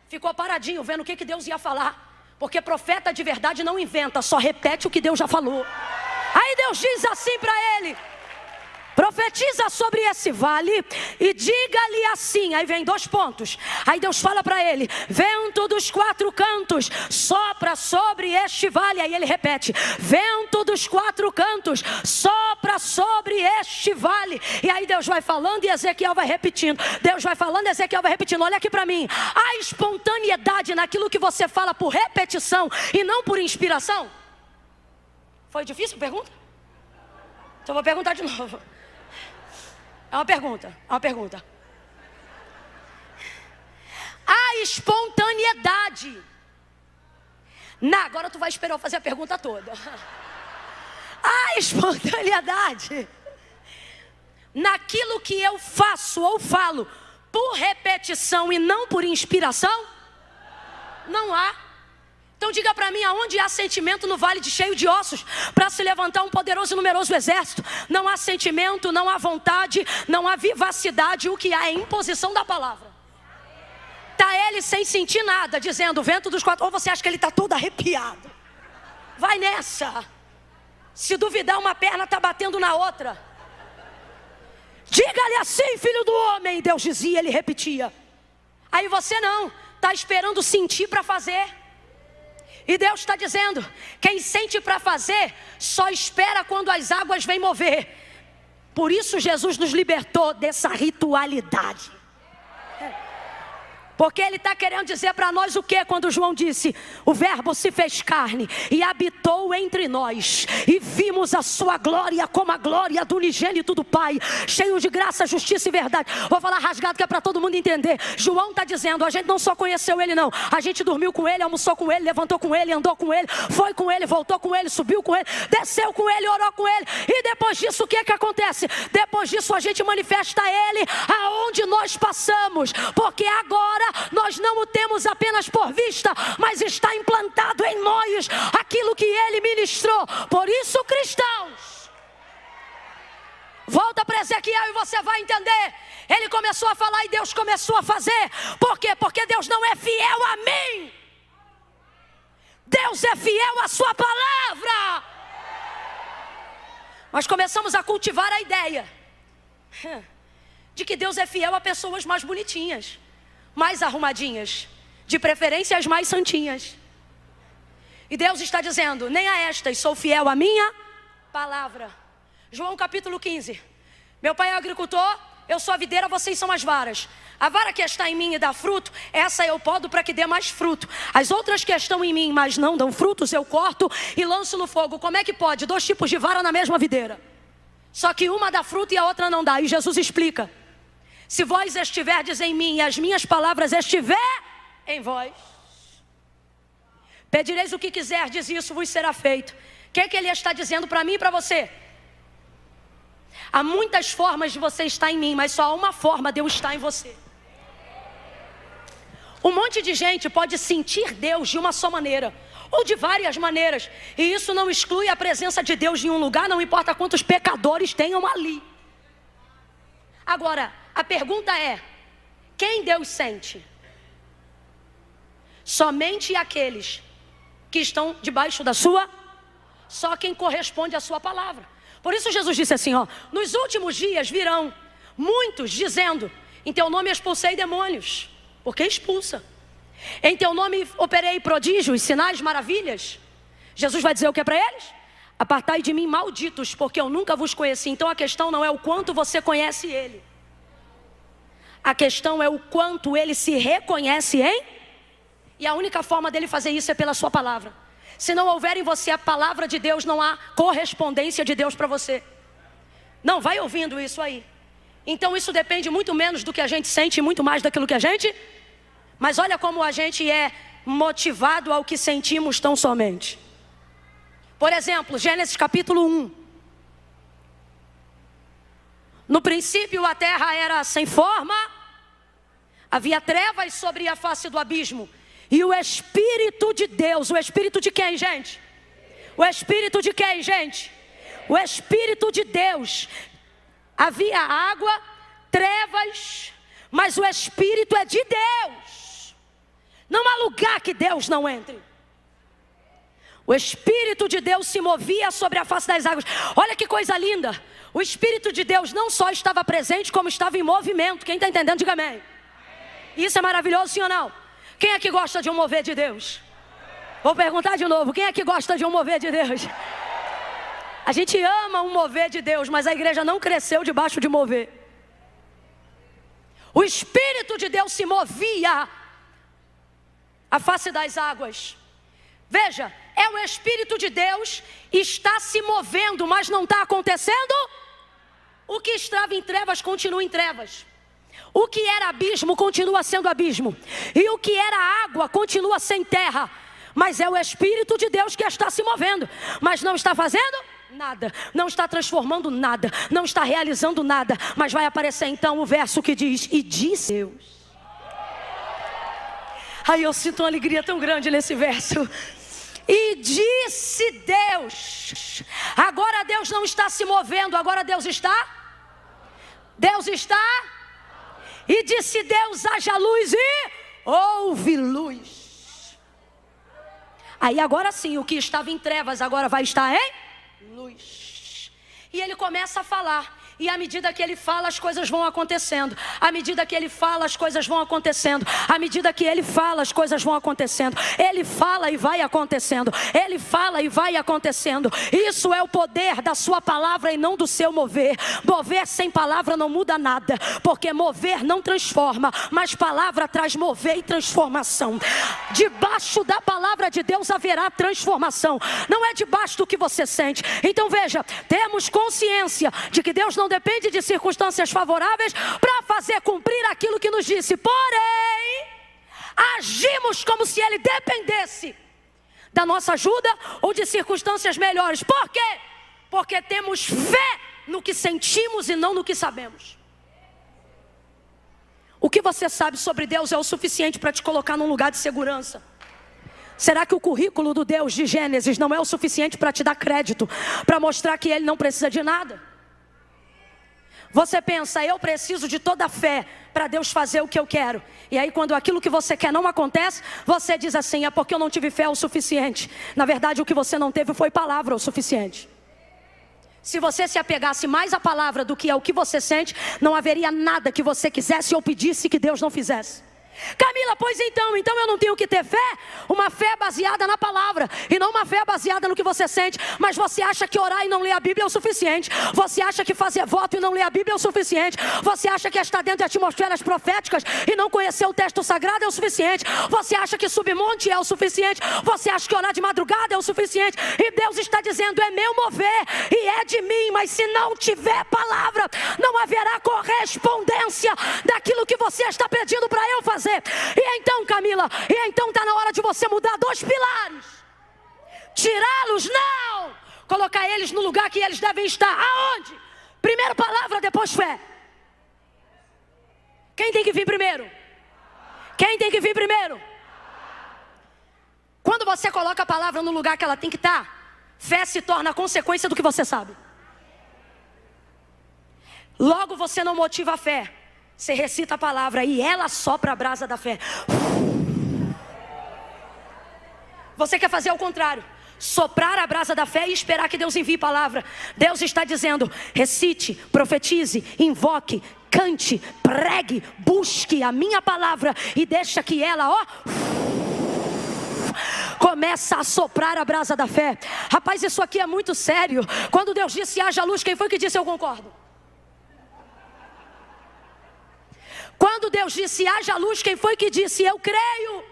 Ficou paradinho, vendo o que Deus ia falar. Porque profeta de verdade não inventa, só repete o que Deus já falou. Aí Deus diz assim para ele, profetiza sobre esse vale e diga-lhe assim. Aí vem 2 pontos. Aí Deus fala para ele, vento dos 4 cantos sopra sobre este vale. Aí ele repete, vento dos 4 cantos sopra sobre este vale. E aí Deus vai falando e Ezequiel vai repetindo. Deus vai falando e Ezequiel vai repetindo. Olha aqui para mim, há espontaneidade naquilo que você fala por repetição e não por inspiração? Foi difícil a pergunta? Então eu vou perguntar de novo. É uma pergunta. A espontaneidade. Agora tu vai esperar eu fazer a pergunta toda. A espontaneidade. Naquilo que eu faço ou falo por repetição e não por inspiração? Não há. Então diga para mim, aonde há sentimento no vale cheio de ossos para se levantar um poderoso e numeroso exército? Não há sentimento, não há vontade, não há vivacidade. O que há é imposição da palavra. Está ele sem sentir nada, dizendo vento dos 4. Ou você acha que ele está todo arrepiado? Vai nessa. Se duvidar, uma perna está batendo na outra. Diga-lhe assim, filho do homem. Deus dizia, ele repetia. Aí você não, está esperando sentir para fazer. E Deus está dizendo, quem sente para fazer, só espera quando as águas vêm mover. Por isso Jesus nos libertou dessa ritualidade. Porque ele está querendo dizer para nós o que quando João disse: o verbo se fez carne e habitou entre nós, e vimos a sua glória como a glória do unigênito do Pai, cheio de graça, justiça e verdade. Vou falar rasgado que é para todo mundo entender. João está dizendo: a gente não só conheceu ele não, a gente dormiu com ele, almoçou com ele, levantou com ele, andou com ele, foi com ele, voltou com ele, subiu com ele, desceu com ele, orou com ele. E depois disso o que acontece? Depois disso a gente manifesta ele aonde nós passamos, porque agora nós não o temos apenas por vista, mas está implantado em nós aquilo que ele ministrou. Por isso, cristãos, volta para Ezequiel e você vai entender. Ele começou a falar e Deus começou a fazer. Por quê? Porque Deus não é fiel a mim, Deus é fiel à sua palavra. Nós começamos a cultivar a ideia de que Deus é fiel a pessoas mais bonitinhas, mais arrumadinhas, de preferência as mais santinhas. E Deus está dizendo: nem a estas sou fiel à minha palavra. João capítulo 15. Meu pai é agricultor, eu sou a videira, vocês são as varas. A vara que está em mim e dá fruto, essa eu podo para que dê mais fruto. As outras que estão em mim, mas não dão frutos, eu corto e lanço no fogo. Como é que pode? 2 tipos de vara na mesma videira, só que uma dá fruto e a outra não dá. E Jesus explica: se vós estiverdes em mim e as minhas palavras estiver em vós, pedireis o que quiserdes e isso vos será feito. O que é que ele está dizendo para mim e para você? Há muitas formas de você estar em mim, mas só há uma forma de eu estar em você. Um monte de gente pode sentir Deus de uma só maneira, ou de várias maneiras, e isso não exclui a presença de Deus em um lugar, não importa quantos pecadores tenham ali. Agora, a pergunta é: quem Deus sente? Somente aqueles que estão debaixo da sua, só quem corresponde à sua palavra. Por isso Jesus disse assim, nos últimos dias virão muitos dizendo: em teu nome expulsei demônios, porque expulsa. Em teu nome operei prodígios, sinais, maravilhas. Jesus vai dizer o que é para eles? Apartai de mim, malditos, porque eu nunca vos conheci. Então a questão não é o quanto você conhece ele, a questão é o quanto ele se reconhece em. E a única forma dele fazer isso é pela sua palavra. Se não houver em você a palavra de Deus, não há correspondência de Deus para você. Não, vai ouvindo isso aí. Então isso depende muito menos do que a gente sente, muito mais daquilo que a gente. Mas olha como a gente é motivado ao que sentimos tão somente. Por exemplo, Gênesis capítulo 1. No princípio a terra era sem forma, havia trevas sobre a face do abismo, e o Espírito de Deus, o Espírito de quem, gente? O Espírito de quem, gente? O Espírito de Deus. Havia água, trevas, mas o Espírito é de Deus. Não há lugar que Deus não entre. O Espírito de Deus se movia sobre a face das águas. Olha que coisa linda. O Espírito de Deus não só estava presente, como estava em movimento. Quem está entendendo, diga amém. Isso é maravilhoso, sim ou não? Quem é que gosta de um mover de Deus? Vou perguntar de novo, quem é que gosta de um mover de Deus? A gente ama um mover de Deus, mas a igreja não cresceu debaixo de mover. O Espírito de Deus se movia à face das águas. Veja, é o Espírito de Deus, está se movendo, mas não está acontecendo. O que estava em trevas continua em trevas. O que era abismo continua sendo abismo. E o que era água continua sem terra. Mas é o Espírito de Deus que está se movendo, mas não está fazendo nada, não está transformando nada, não está realizando nada. Mas vai aparecer então o verso que diz: e disse Deus. Aí eu sinto uma alegria tão grande nesse verso. E disse Deus. Agora Deus não está se movendo, agora Deus está. E disse Deus: haja luz, e houve luz. Aí agora sim, o que estava em trevas agora vai estar em luz. E ele começa a falar. E à medida que ele fala, as coisas vão acontecendo. À medida que ele fala, as coisas vão acontecendo. À medida que ele fala, as coisas vão acontecendo. Ele fala e vai acontecendo. Ele fala e vai acontecendo. Isso é o poder da sua palavra e não do seu mover. Mover sem palavra não muda nada, porque mover não transforma, mas palavra traz mover e transformação. Debaixo da palavra de Deus haverá transformação. Não é debaixo do que você sente. Então veja, temos consciência de que Deus não depende de circunstâncias favoráveis para fazer cumprir aquilo que nos disse. Porém, agimos como se Ele dependesse da nossa ajuda ou de circunstâncias melhores. Por quê? Porque temos fé no que sentimos e não no que sabemos. O que você sabe sobre Deus é o suficiente para te colocar num lugar de segurança. Será que o currículo do Deus de Gênesis não é o suficiente para te dar crédito, para mostrar que Ele não precisa de nada? Você pensa, eu preciso de toda a fé para Deus fazer o que eu quero. E aí quando aquilo que você quer não acontece, você diz assim, é porque eu não tive fé o suficiente. Na verdade o que você não teve foi palavra o suficiente. Se você se apegasse mais à palavra do que ao que você sente, não haveria nada que você quisesse ou pedisse que Deus não fizesse. Camila, pois então eu não tenho que ter fé? Uma fé baseada na palavra e não uma fé baseada no que você sente. Mas você acha que orar e não ler a Bíblia é o suficiente? Você acha que fazer voto e não ler a Bíblia é o suficiente? Você acha que estar dentro de atmosferas proféticas e não conhecer o texto sagrado é o suficiente? Você acha que subir monte é o suficiente? Você acha que orar de madrugada é o suficiente? E Deus está dizendo, é meu mover e é de mim. Mas se não tiver palavra, não haverá correspondência daquilo que você está pedindo para eu fazer. E então, Camila, está na hora de você mudar 2 pilares. Tirá-los, não. Colocar eles no lugar que eles devem estar. Aonde? Primeiro palavra, depois fé. Quem tem que vir primeiro? Quem tem que vir primeiro? Quando você coloca a palavra no lugar que ela tem que estar, fé se torna a consequência do que você sabe. Logo você não motiva a fé. Você recita a palavra e ela sopra a brasa da fé. Você quer fazer o contrário, soprar a brasa da fé e esperar que Deus envie palavra. Deus está dizendo, recite, profetize, invoque, cante, pregue, busque a minha palavra e deixa que ela, começa a soprar a brasa da fé. Rapaz, isso aqui é muito sério. Quando Deus disse haja luz, quem foi que disse eu concordo? Quando Deus disse haja luz, quem foi que disse eu creio?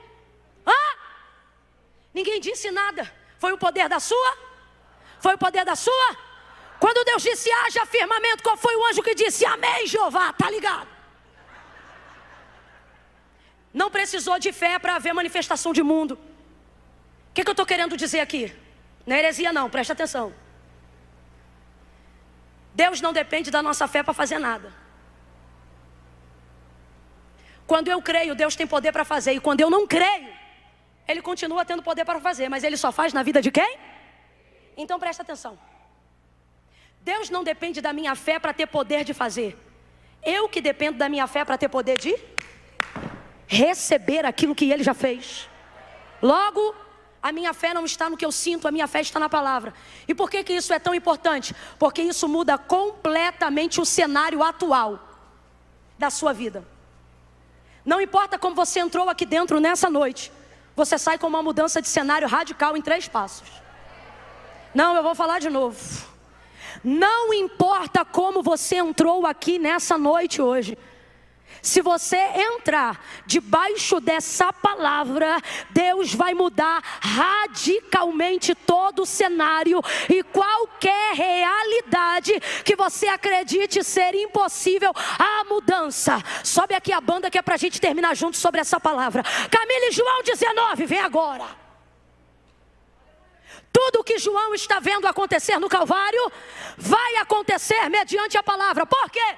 Ninguém disse nada. Foi o poder da sua? Foi o poder da sua? Quando Deus disse haja firmamento, qual foi o anjo que disse amém, Jeová? Tá ligado? Não precisou de fé para haver manifestação de mundo. O que eu estou querendo dizer aqui? Não é heresia não, preste atenção. Deus não depende da nossa fé para fazer nada. Quando eu creio, Deus tem poder para fazer. E quando eu não creio, Ele continua tendo poder para fazer. Mas Ele só faz na vida de quem? Então presta atenção. Deus não depende da minha fé para ter poder de fazer. Eu que dependo da minha fé para ter poder de receber aquilo que Ele já fez. Logo, a minha fé não está no que eu sinto, a minha fé está na palavra. E por que isso é tão importante? Porque isso muda completamente o cenário atual da sua vida. Não importa como você entrou aqui dentro nessa noite, você sai com uma mudança de cenário radical em 3 passos. Não, eu vou falar de novo. Não importa como você entrou aqui nessa noite hoje. Se você entrar debaixo dessa palavra, Deus vai mudar radicalmente todo o cenário e qualquer realidade que você acredite ser impossível a mudança. Sobe aqui a banda que é pra gente terminar junto sobre essa palavra. Camila e João 19, vem agora. Tudo o que João está vendo acontecer no Calvário vai acontecer mediante a palavra. Por quê?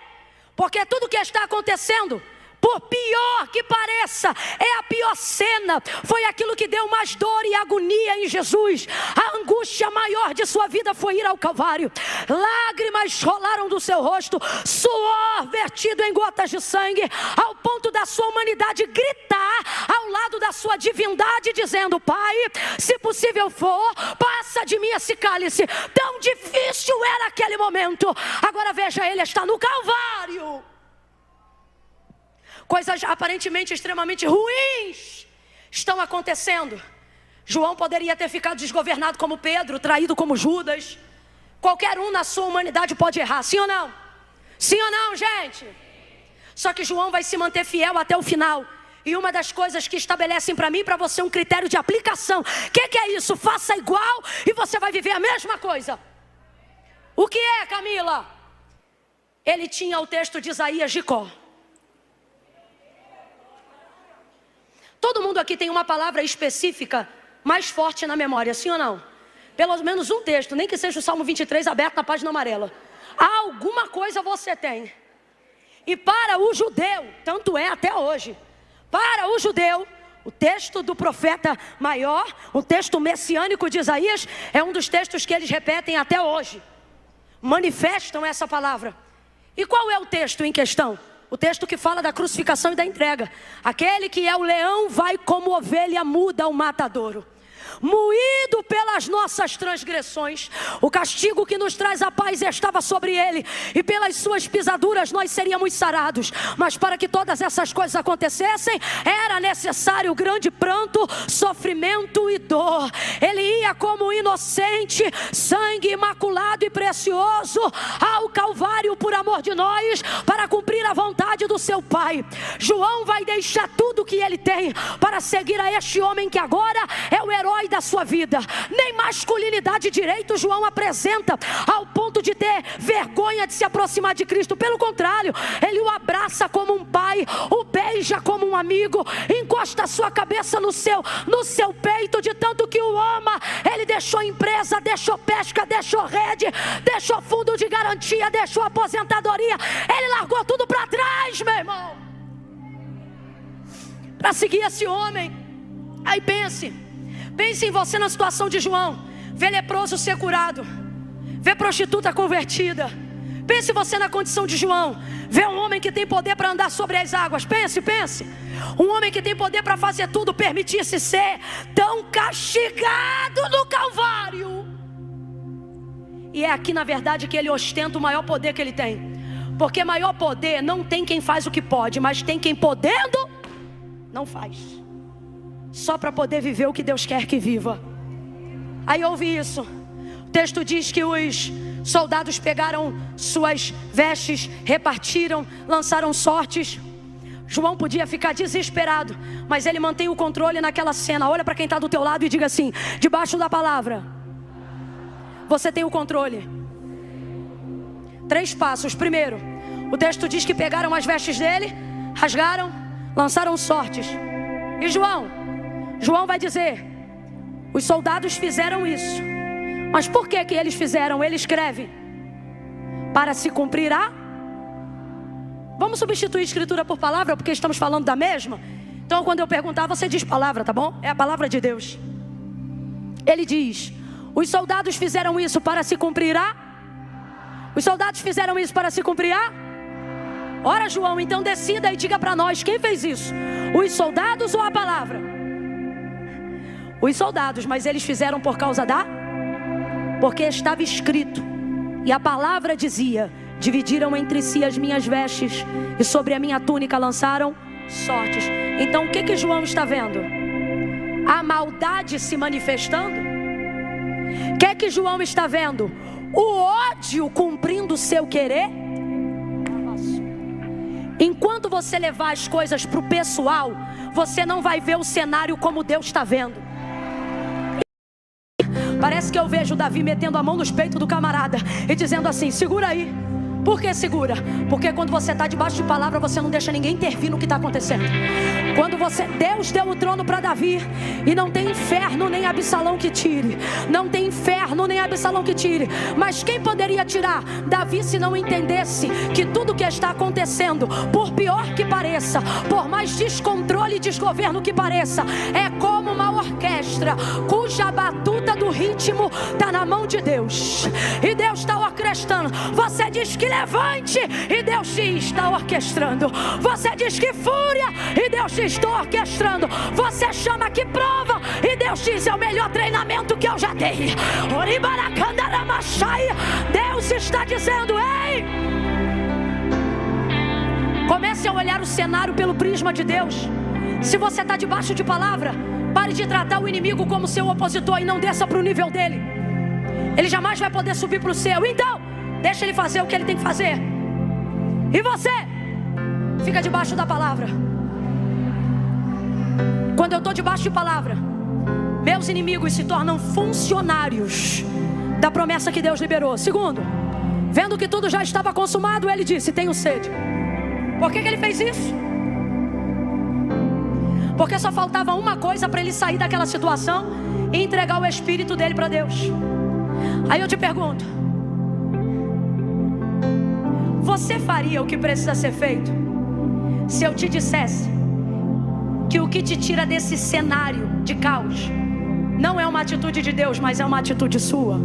Porque tudo que está acontecendo por pior que pareça, é a pior cena, foi aquilo que deu mais dor e agonia em Jesus. A angústia maior de sua vida foi ir ao Calvário. Lágrimas rolaram do seu rosto, suor vertido em gotas de sangue, ao ponto da sua humanidade gritar ao lado da sua divindade, dizendo: Pai, se possível for, passa de mim esse cálice. Tão difícil era aquele momento. Agora veja, ele está no Calvário. Coisas aparentemente extremamente ruins estão acontecendo. João poderia ter ficado desgovernado como Pedro, traído como Judas. Qualquer um na sua humanidade pode errar, sim ou não? Sim ou não, gente? Só que João vai se manter fiel até o final. E uma das coisas que estabelecem para mim e para você um critério de aplicação. O que é isso? Faça igual e você vai viver a mesma coisa. O que é, Camila? Ele tinha o texto de Isaías de cor. Todo mundo aqui tem uma palavra específica mais forte na memória, sim ou não? Pelo menos um texto, nem que seja o Salmo 23 aberto na página amarela. Alguma coisa você tem. E para o judeu, tanto é até hoje, para o judeu, o texto do profeta maior, o texto messiânico de Isaías, é um dos textos que eles repetem até hoje. Manifestam essa palavra. E qual é o texto em questão? O texto que fala da crucificação e da entrega. Aquele que é o leão vai como ovelha muda ao matadouro. Moído pelas nossas transgressões, o castigo que nos traz a paz estava sobre ele, e pelas suas pisaduras nós seríamos sarados. Mas para que todas essas coisas acontecessem, era necessário grande pranto, sofrimento e dor. Ele ia como inocente, sangue imaculado e precioso ao Calvário por amor de nós, para cumprir a vontade do seu Pai. João vai deixar tudo o que ele tem para seguir a este homem que agora é o herói da sua vida. Nem masculinidade direito João apresenta ao ponto de ter vergonha de se aproximar de Cristo. Pelo contrário, ele o abraça como um pai, o beija como um amigo, encosta a sua cabeça no seu peito, de tanto que o ama. Ele deixou empresa, deixou pesca, deixou rede, deixou fundo de garantia, deixou aposentadoria. Ele largou tudo para trás, meu irmão, para seguir esse homem. Aí pense em você na situação de João. Vê leproso ser curado, vê prostituta convertida. Pense você na condição de João. Vê um homem que tem poder para andar sobre as águas. Pense. Um homem que tem poder para fazer tudo, permitir-se ser tão castigado no Calvário. E é aqui na verdade que ele ostenta o maior poder que ele tem. Porque maior poder não tem quem faz o que pode, mas tem quem podendo não faz. Só para poder viver o que Deus quer que viva. Aí ouve isso. O texto diz que os soldados pegaram suas vestes, repartiram, lançaram sortes. João podia ficar desesperado, mas ele mantém o controle naquela cena. Olha para quem está do teu lado e diga assim: debaixo da palavra, você tem o controle. 3 passos. Primeiro, o texto diz que pegaram as vestes dele, rasgaram, lançaram sortes. E João vai dizer: os soldados fizeram isso. Mas por que eles fizeram? Ele escreve: para se cumprir a... Vamos substituir escritura por palavra, porque estamos falando da mesma. Então quando eu perguntar, você diz palavra, tá bom? É a palavra de Deus. Ele diz: os soldados fizeram isso para se cumprir a... Os soldados fizeram isso para se cumprir a... Ora, João, então decida e diga para nós, quem fez isso? Os soldados ou a palavra? Os soldados, mas eles fizeram por causa da... Porque estava escrito, e a palavra dizia: dividiram entre si as minhas vestes, e sobre a minha túnica lançaram sortes. Então o que João está vendo? A maldade se manifestando? O que João está vendo? O ódio cumprindo o seu querer? Enquanto você levar as coisas para o pessoal, você não vai ver o cenário como Deus está vendo. Parece que eu vejo Davi metendo a mão nos peitos do camarada e dizendo assim: segura aí, Por que segura? Porque quando você está debaixo de palavra, você não deixa ninguém intervir no que está acontecendo. Quando Deus deu o trono para Davi, e não tem inferno nem Absalão que tire. Não tem inferno nem Absalão que tire. Mas quem poderia tirar Davi se não entendesse que tudo que está acontecendo, por pior que pareça, por mais descontrole e desgoverno que pareça, é como uma orquestra cuja batuta do ritmo está na mão de Deus. E Deus está orquestrando. Você diz que levante, e Deus diz: está orquestrando. Você diz que fúria, e Deus diz: estou orquestrando. Você chama que prova, e Deus diz: é o melhor treinamento que eu já dei. Deus está dizendo: ei, comece a olhar o cenário pelo prisma de Deus. Se você está debaixo de palavra, pare de tratar o inimigo como seu opositor e não desça para o nível dele. Ele jamais vai poder subir para o seu. Então, deixa ele fazer o que ele tem que fazer. E você fica debaixo da palavra. Quando eu estou debaixo de palavra, meus inimigos se tornam funcionários da promessa que Deus liberou. Segundo, vendo que tudo já estava consumado, ele disse: tenho sede. Por que ele fez isso? Porque só faltava uma coisa para ele sair daquela situação e entregar o espírito dele para Deus. Aí eu te pergunto: você faria o que precisa ser feito se eu te dissesse que o que te tira desse cenário de caos não é uma atitude de Deus, mas é uma atitude sua?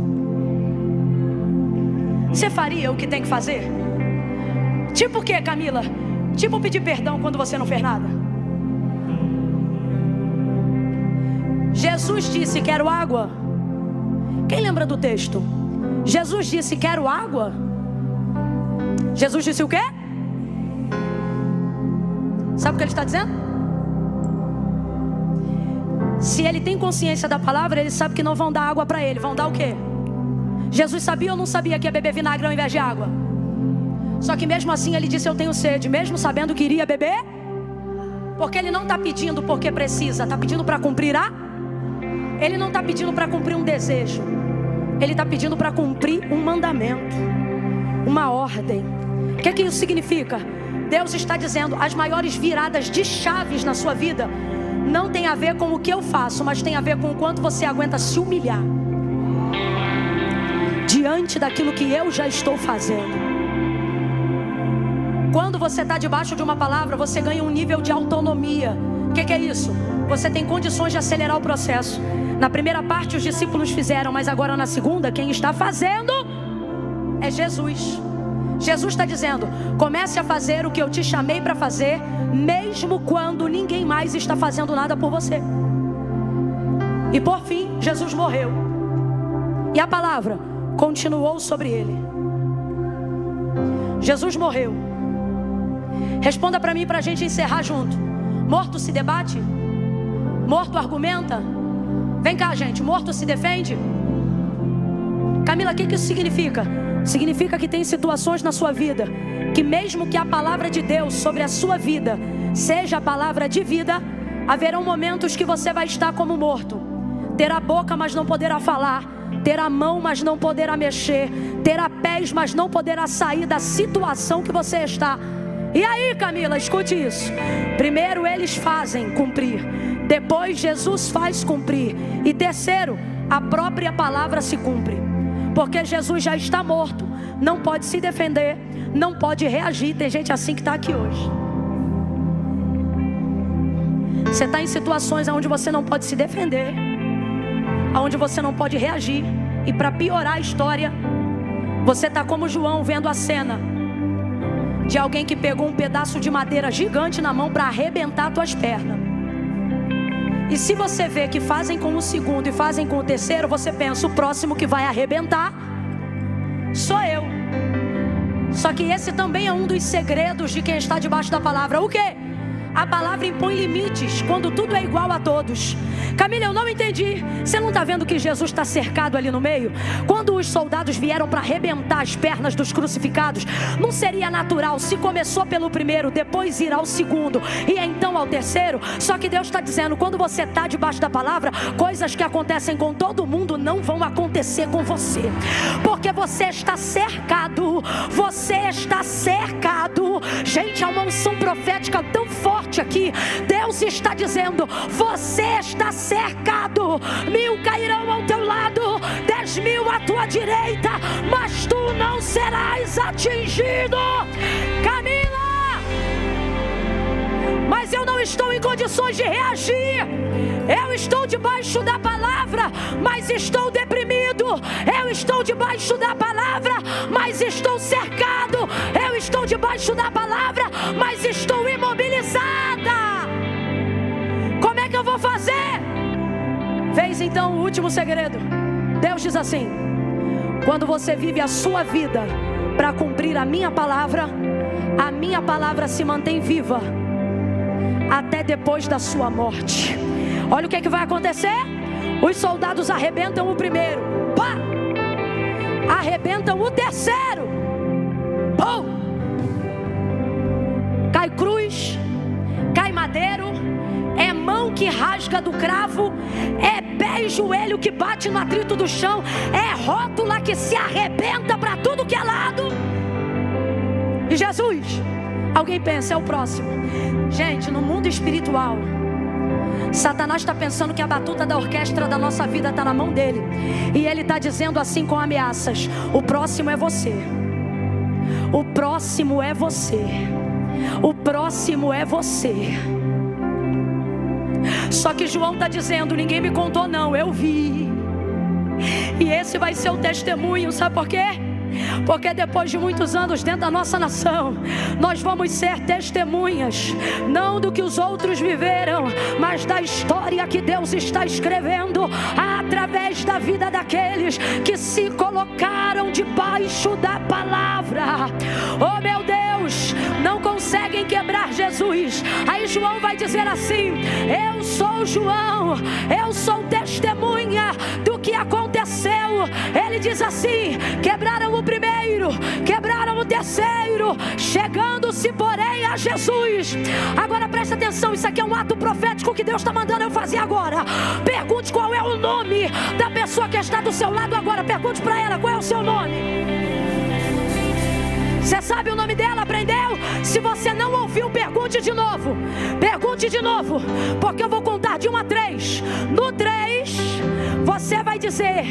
Você faria o que tem que fazer? Tipo o que, Camila? Tipo pedir perdão quando você não fez nada. Jesus disse: quero água. Quem lembra do texto? Jesus disse: quero água. Jesus disse o quê? Sabe o que ele está dizendo? Se ele tem consciência da palavra, ele sabe que não vão dar água para ele. Vão dar o quê? Jesus sabia ou não sabia que ia beber vinagre ao invés de água? Só que mesmo assim ele disse: eu tenho sede, mesmo sabendo que iria beber. Porque ele não está pedindo porque precisa, está pedindo para cumprir Ele não está pedindo para cumprir um desejo. Ele está pedindo para cumprir um mandamento, uma ordem. O que isso significa? Deus está dizendo: as maiores viradas de chaves na sua vida não tem a ver com o que eu faço, mas tem a ver com o quanto você aguenta se humilhar diante daquilo que eu já estou fazendo. Quando você está debaixo de uma palavra, você ganha um nível de autonomia. O que é isso? Você tem condições de acelerar o processo. Na primeira parte os discípulos fizeram, mas agora na segunda, quem está fazendo é Jesus. Jesus está dizendo: comece a fazer o que eu te chamei para fazer, mesmo quando ninguém mais está fazendo nada por você. E por fim, Jesus morreu, e a palavra continuou sobre ele. Jesus morreu. Responda para mim, para a gente encerrar junto. Morto se debate? Morto argumenta? Vem cá, gente. Morto se defende? Camila, o que isso significa? Significa que tem situações na sua vida que mesmo que a palavra de Deus sobre a sua vida seja a palavra de vida, haverão momentos que você vai estar como morto. Terá boca, mas não poderá falar. Terá mão, mas não poderá mexer. Terá pés, mas não poderá sair da situação que você está. E aí, Camila, escute isso. Primeiro eles fazem cumprir, depois Jesus faz cumprir, e terceiro, a própria palavra se cumpre. Porque Jesus já está morto, não pode se defender, não pode reagir. Tem gente assim que está aqui hoje. Você está em situações onde você não pode se defender, onde você não pode reagir. E para piorar a história, você está como João vendo a cena de alguém que pegou um pedaço de madeira gigante na mão para arrebentar tuas pernas. E se você vê que fazem com o segundo e fazem com o terceiro, você pensa: o próximo que vai arrebentar sou eu. Só que esse também é um dos segredos de quem está debaixo da palavra. O quê? A palavra impõe limites quando tudo é igual a todos. Camila, eu não entendi. Você não está vendo que Jesus está cercado ali no meio? Quando os soldados vieram para arrebentar as pernas dos crucificados, não seria natural, se começou pelo primeiro, depois ir ao segundo e então ao terceiro? Só que Deus está dizendo, quando você está debaixo da palavra, coisas que acontecem com todo mundo não vão acontecer com você, porque você está cercado. Você está cercado. Gente, há uma unção profética tão forte aqui. Deus está dizendo, você está cercado. 1000 cairão ao teu lado, 10.000 à tua direita, mas tu não serás atingido. Camila, mas eu não estou em condições de reagir. Eu estou debaixo da palavra, mas estou deprimido. Eu estou debaixo da palavra, mas estou cercado. Eu estou debaixo da palavra, mas estou imobilizada. Como é que eu vou fazer? Fez então o último segredo. Deus diz assim: quando você vive a sua vida para cumprir a minha palavra se mantém viva até depois da sua morte. Olha o que é que vai acontecer. Os soldados arrebentam o primeiro, pá! Arrebentam o terceiro, pum! Cai cruz, cai madeiro, é mão que rasga do cravo, é pé e joelho que bate no atrito do chão, é rótula que se arrebenta para tudo que é lado. E Jesus, alguém pensa, é o próximo. Gente, no mundo espiritual, Satanás está pensando que a batuta da orquestra da nossa vida está na mão dele, e ele está dizendo assim com ameaças: o próximo é você. O próximo é você. O próximo é você. Só que João está dizendo, ninguém me contou não, eu vi. E esse vai ser o testemunho, sabe por quê? Porque depois de muitos anos dentro da nossa nação, nós vamos ser testemunhas, não do que os outros viveram, mas da história que Deus está escrevendo através da vida daqueles que se colocaram debaixo da palavra. Oh meu Deus, não conseguem quebrar Jesus. Aí João vai dizer assim: eu sou João, eu sou testemunha do que aconteceu. Ele diz assim: quebraram o primeiro, quebraram o terceiro, chegando-se porém a Jesus. Agora presta atenção, isso aqui é um ato profético que Deus está mandando eu fazer agora. Pergunte qual é o nome da pessoa que está do seu lado agora. Pergunte para ela qual é o seu nome. Você sabe o nome dela? Aprendeu? Se você não ouviu, pergunte de novo. Pergunte de novo, porque eu vou contar de 1 a 3. No 3, você vai dizer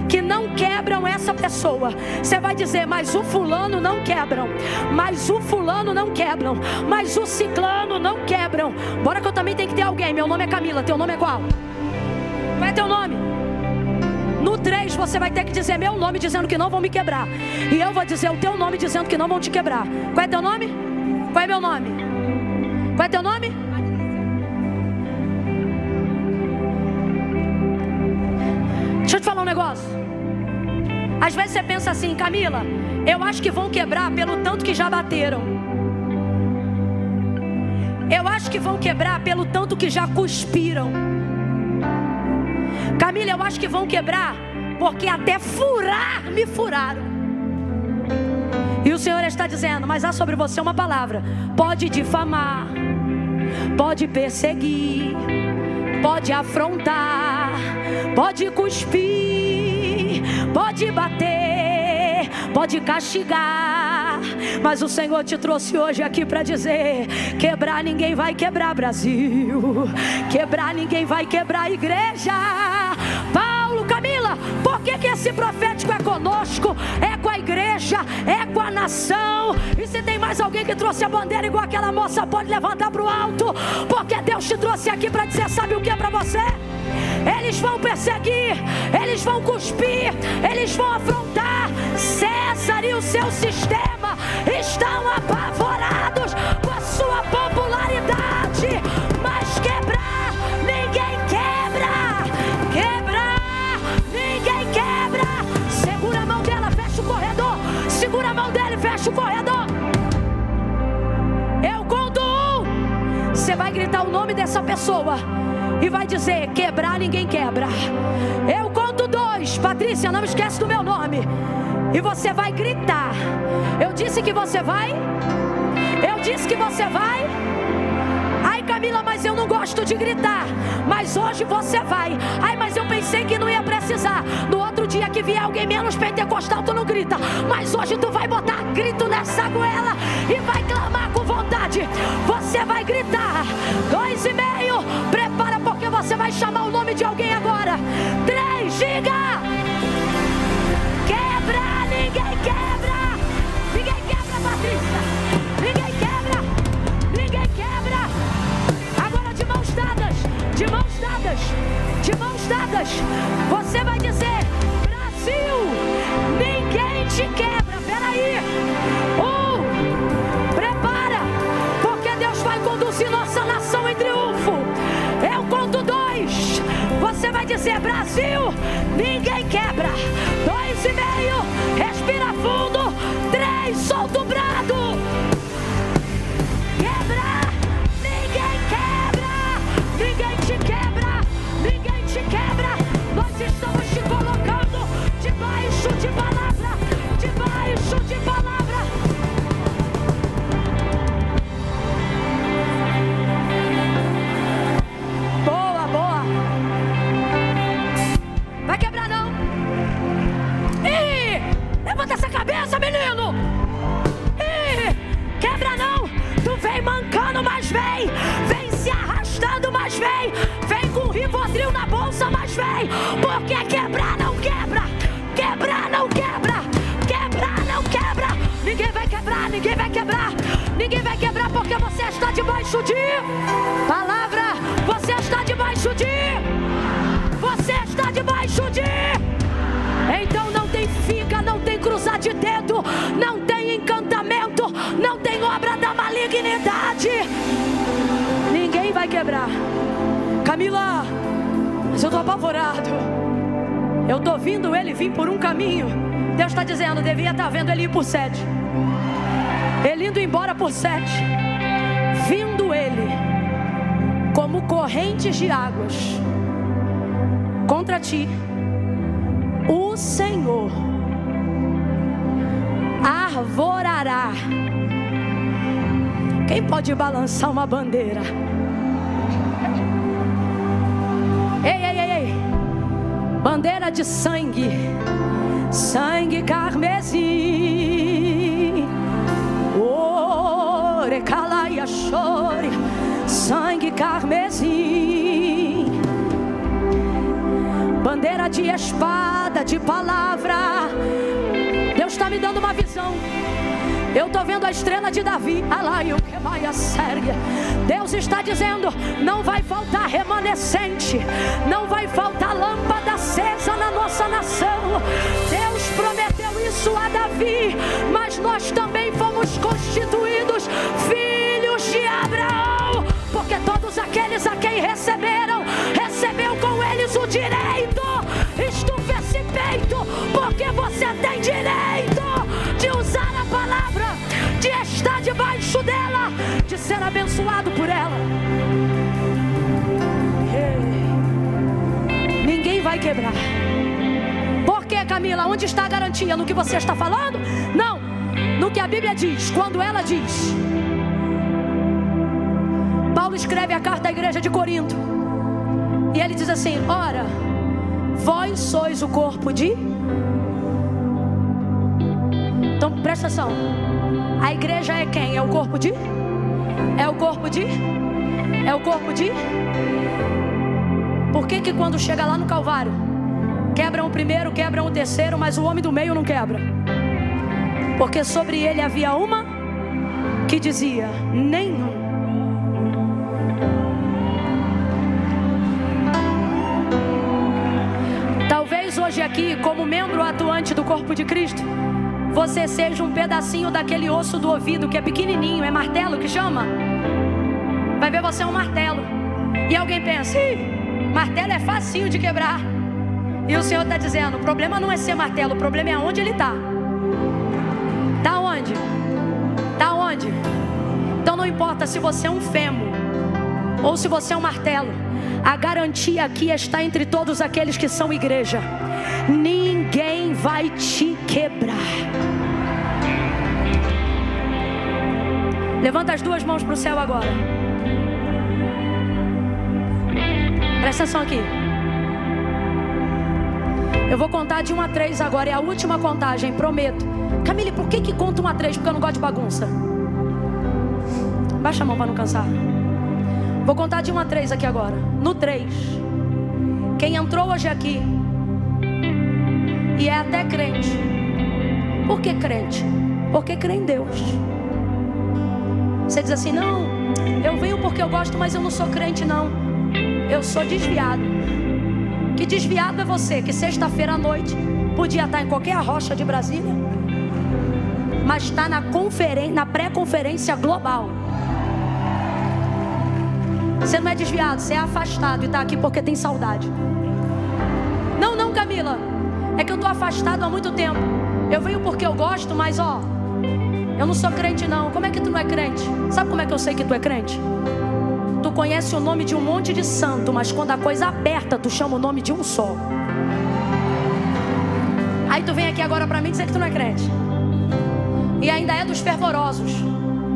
que não quebram essa pessoa. Você vai dizer, mas o fulano não quebram, mas o fulano não quebram, mas o ciclano não quebram. Bora que eu também tenho que ter alguém. Meu nome é Camila, teu nome é qual? Qual é teu nome? No 3 você vai ter que dizer meu nome dizendo que não vão me quebrar, e eu vou dizer o teu nome dizendo que não vão te quebrar. Qual é teu nome? Qual é meu nome? Qual é teu nome? Deixa eu te falar um negócio. Às vezes você pensa assim, Camila, eu acho que vão quebrar pelo tanto que já bateram. Eu acho que vão quebrar pelo tanto que já cuspiram. Camila, eu acho que vão quebrar porque até furar me furaram. E o Senhor está dizendo, mas há sobre você uma palavra: pode difamar, pode perseguir, pode afrontar, pode cuspir, pode bater, pode castigar, mas o Senhor te trouxe hoje aqui para dizer: quebrar ninguém vai quebrar Brasil, quebrar ninguém vai quebrar igreja. Paulo, Camila, por que esse profético é conosco, é com a igreja, é com a nação? E se tem mais alguém que trouxe a bandeira igual aquela moça, pode levantar para o alto, porque Deus te trouxe aqui para dizer, sabe o que é para você? Eles vão perseguir, eles vão cuspir, eles vão afrontar. César e o seu sistema estão apavorados com a sua popularidade, mas quebrar ninguém quebra, quebrar ninguém quebra. Segura a mão dela, fecha o corredor, segura a mão dela e fecha o corredor. Eu conto 1, você vai gritar o nome dessa pessoa e vai dizer: quebrar ninguém quebra. Eu conto 2, Patrícia, não esquece do meu nome. E você vai gritar. Eu disse que você vai? Eu disse que você vai? Ai, Camila, mas eu não gosto de gritar. Mas hoje você vai. Ai, mas eu pensei que não ia precisar. No outro dia que vier alguém menos pentecostal, tu não grita. Mas hoje tu vai botar grito nessa goela e vai clamar com vontade. Você vai gritar. 2,5. Prepara, porque você vai chamar o nome de alguém agora. 3, diga. Quebra, ninguém quebra. Ninguém quebra, Patrícia. Ninguém quebra. Ninguém quebra. Agora de mãos dadas. De mãos dadas. De mãos dadas. Você vai dizer: Brasil, ninguém te quebra. Peraí. Prepara, porque Deus vai conduzir nossa nação em triunfo. Eu conto 2. Você vai dizer: Brasil, ninguém quebra. 2,5. Respira fundo. 3, solta o brado. Quebra. Ninguém quebra. Ninguém te quebra. Ninguém te quebra. Nós estamos te colocando debaixo de palavra. Debaixo de palavra. Boa, boa. Vai quebrar não. Ih, levanta essa cabeça, menino. Ih, quebra não. Tu vem mancando, mas vem. Vem se arrastando, mas vem. Vem com Rivotril na bolsa, mas vem. Porque quebrar não quebra. Quebrar não quebra. Quebrar não quebra. Ninguém vai quebrar, ninguém vai quebrar. Ninguém vai quebrar, porque você está debaixo de palavra. Você está debaixo de. Você está debaixo de. Então não tem figa, não tem cruzar de dedo, não tem encantamento, não tem obra da malignidade. Ninguém vai quebrar. Camila, mas eu estou apavorado. Eu estou vendo ele vir por um caminho. Deus está dizendo: devia estar vendo ele ir por 7. Ele indo embora por 7. Vindo ele como correntes de águas contra ti. O Senhor arvorará. Quem pode balançar uma bandeira? Ei, ei, ei, ei. Bandeira de sangue. Sangue carmesim. Orecalaia chore. Sangue carmesim. Bandeira de espada, de palavra. Deus está me dando uma visão. Eu estou vendo a estrela de Davi. Deus está dizendo: não vai faltar remanescente, não vai faltar lâmpada acesa na nossa nação. Deus prometeu isso a Davi, mas nós também fomos constituídos filhos de Abraão, porque todos aqueles a quem receberam, recebeu com eles o direito. Estufa esse peito, porque você tem direito de usar a palavra, de estar debaixo dela, de ser abençoado por ela. Ninguém vai quebrar. Por que, Camila? Onde está a garantia? No que você está falando? Não, no que a Bíblia diz, quando ela diz. Paulo escreve a carta à igreja de Corinto, e ele diz assim: ora, vós sois o corpo de. Então presta atenção. A igreja é quem? É o corpo de? É o corpo de? É o corpo de? Por que quando chega lá no Calvário, quebram o primeiro, quebram o terceiro, mas o homem do meio não quebra? Porque sobre ele havia uma que dizia: nenhum. Talvez hoje aqui, como membro atuante do corpo de Cristo, você seja um pedacinho daquele osso do ouvido que é pequenininho, é martelo que chama? Vai ver, você é um martelo. E alguém pensa: martelo é facinho de quebrar. E o Senhor está dizendo: o problema não é ser martelo, o problema é onde ele está. Está onde? Está onde? Então não importa se você é um fêmur, Ou se você é um martelo, a garantia aqui está entre todos aqueles que são igreja. Ninguém vai te quebrar. Levanta as duas mãos para o céu agora. Presta atenção aqui. Eu vou contar de 1 a 3 agora. É a última contagem, prometo. Camille, por que conta 1 a 3? Porque eu não gosto de bagunça. Baixa a mão para não cansar. Vou contar de 1 a 3 aqui agora. No 3, quem entrou hoje aqui e é até crente. Por que crente? Porque crê em Deus. Você diz assim: não, eu venho porque eu gosto, mas eu não sou crente não. Eu sou desviado. Que desviado é você? Que sexta-feira à noite podia estar em qualquer rocha de Brasília, mas está na pré-conferência global. Você não é desviado, você é afastado e está aqui porque tem saudade. Não, Camila, é que eu estou afastado há muito tempo. Eu venho porque eu gosto, mas eu não sou crente não. Como é que tu não é crente? Sabe como é que eu sei que tu é crente? Tu conhece o nome de um monte de santo, mas quando a coisa aperta, tu chama o nome de um só. Aí tu vem aqui agora pra mim dizer que tu não é crente. E ainda é dos fervorosos.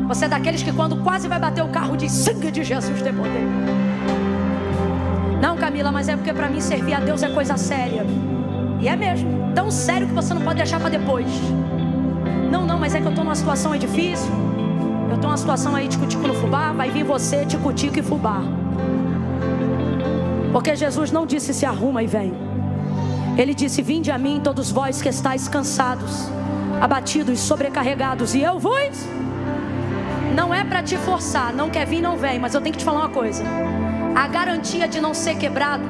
Você é daqueles que quando quase vai bater o carro diz: sangue de Jesus tem poder. Não, Camila, mas é porque pra mim servir a Deus é coisa séria. E é mesmo, tão sério que você não pode deixar pra depois. Não, mas é que eu tô numa situação aí difícil. Eu tô numa situação aí tico-tico no fubá. Vai vir você, tico-tico e fubá. Porque Jesus não disse se arruma e vem. Ele disse: vinde a mim todos vós que estáis cansados, abatidos, sobrecarregados, e eu vos... Não é para te forçar, não quer vir, não vem. Mas eu tenho que te falar uma coisa: a garantia de não ser quebrado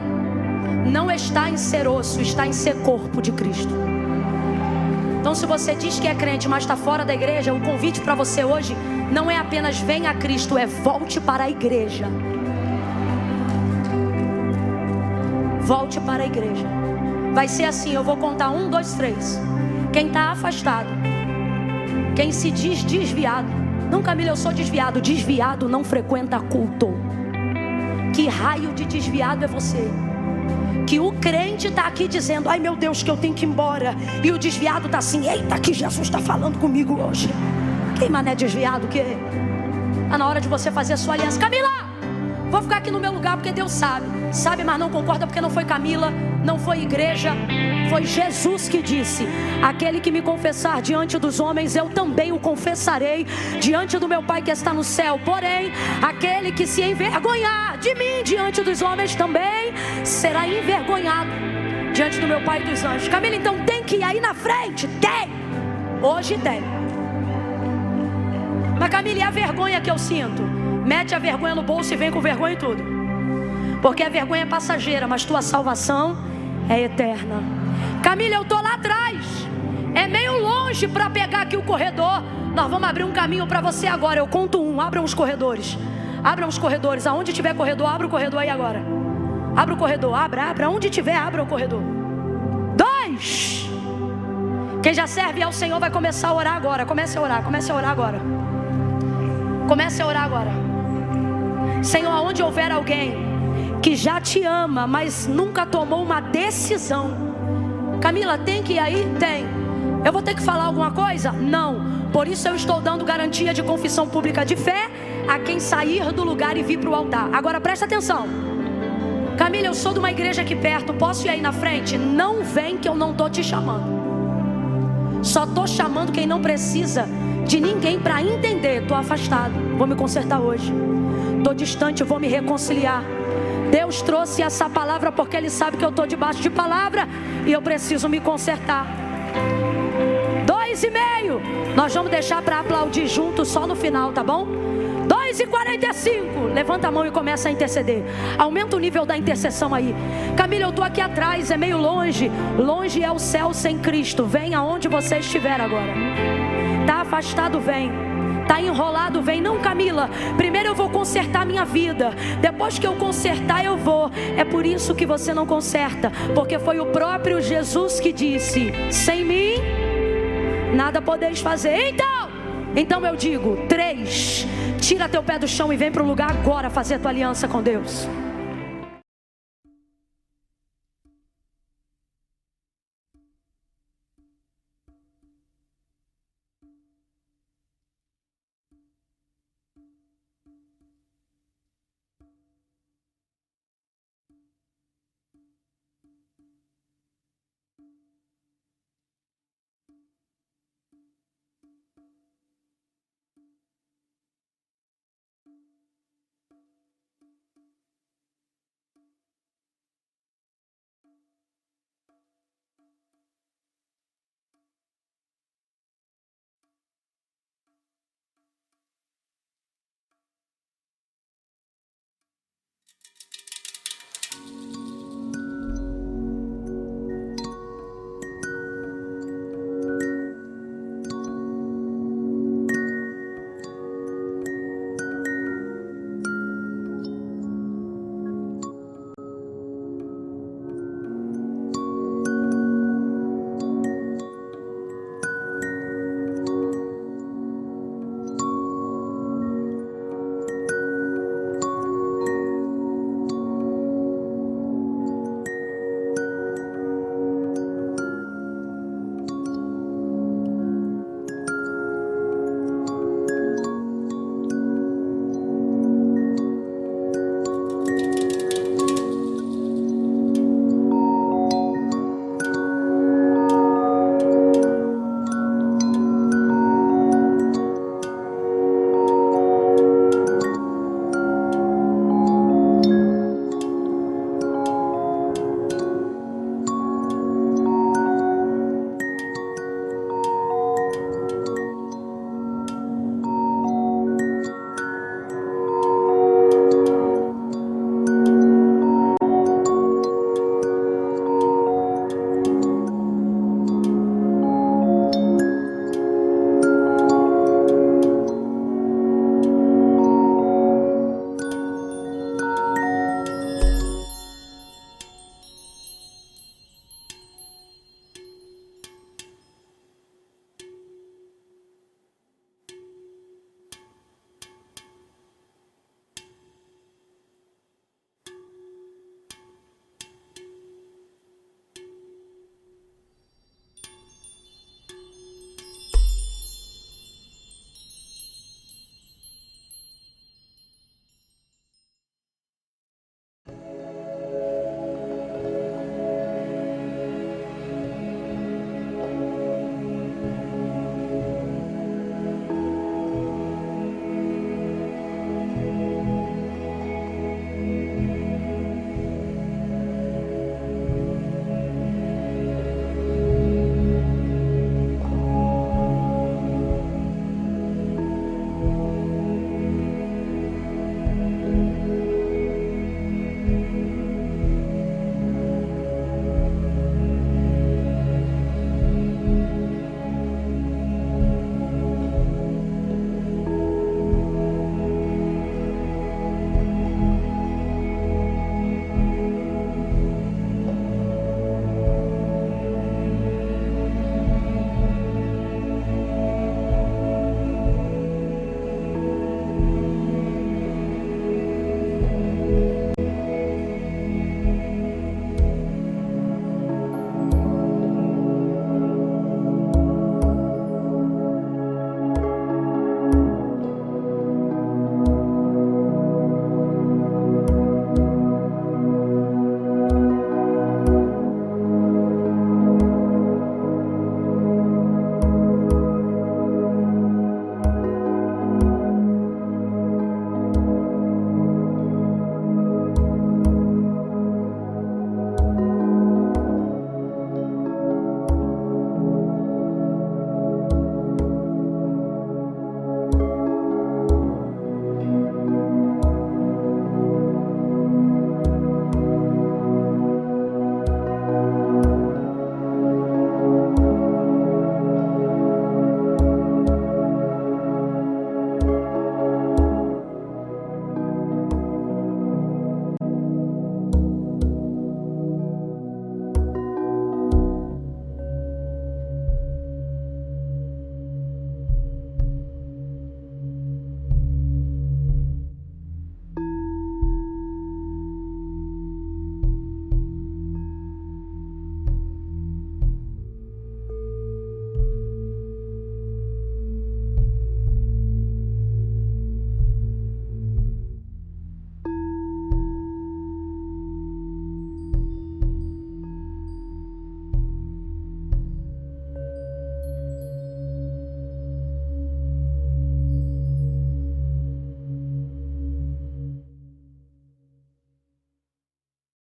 não está em ser osso, está em ser corpo de Cristo. Então se você diz que é crente, mas está fora da igreja, o convite para você hoje não é apenas venha a Cristo, é volte para a igreja. Volte para a igreja. Vai ser assim, eu vou contar 1, 2, 3. Quem está afastado, quem se diz desviado. Não, Camila, eu sou desviado. Desviado não frequenta culto. Que raio de desviado é você? Que o crente está aqui dizendo: ai meu Deus, que eu tenho que ir embora. E o desviado está assim: eita, que Jesus está falando comigo hoje. Quem mané desviado que é? Está na hora de você fazer a sua aliança. Camila, vou ficar aqui no meu lugar porque Deus sabe. Sabe, mas não concorda porque não foi Camila, não foi igreja. Foi Jesus que disse: aquele que me confessar diante dos homens, eu também o confessarei diante do meu Pai que está no céu. Porém, aquele que se envergonhar de mim diante dos homens, também será envergonhado diante do meu Pai e dos anjos. Camila, então tem que ir aí na frente? Tem! Hoje tem. Mas Camila, e a vergonha que eu sinto? Mete a vergonha no bolso e vem com vergonha e tudo. Porque a vergonha é passageira, mas tua salvação é eterna. Camila, eu estou lá atrás. É meio longe para pegar aqui o corredor. Nós vamos abrir um caminho para você agora. Eu conto 1, abram os corredores. Abram os corredores. Aonde tiver corredor, abra o corredor aí agora. Abra o corredor, abra. Onde tiver, abra o corredor. 2. Quem já serve ao Senhor vai começar a orar agora. Comece a orar agora. Comece a orar agora. Senhor, aonde houver alguém que já te ama, mas nunca tomou uma decisão. Camila, tem que ir aí? Tem. Eu vou ter que falar alguma coisa? Não. Por isso eu estou dando garantia de confissão pública de fé a quem sair do lugar e vir para o altar. Agora presta atenção. Camila, eu sou de uma igreja aqui perto, posso ir aí na frente? Não vem que eu não estou te chamando. Só estou chamando quem não precisa de ninguém para entender. Estou afastado, vou me consertar hoje. Estou distante, vou me reconciliar. Deus trouxe essa palavra porque Ele sabe que eu estou debaixo de palavra e eu preciso me consertar. 2,5. Nós vamos deixar para aplaudir juntos só no final, tá bom? 2,45. Levanta a mão e começa a interceder. Aumenta o nível da intercessão aí. Camila, eu estou aqui atrás, é meio longe. Longe é o céu sem Cristo. Vem aonde você estiver agora. Está afastado, vem. Está enrolado, vem. Não, Camila, primeiro eu vou consertar minha vida. Depois que eu consertar, eu vou. É por isso que você não conserta. Porque foi o próprio Jesus que disse: sem mim, nada podeis fazer. Então eu digo, 3. Tira teu pé do chão e vem para o lugar agora fazer a tua aliança com Deus.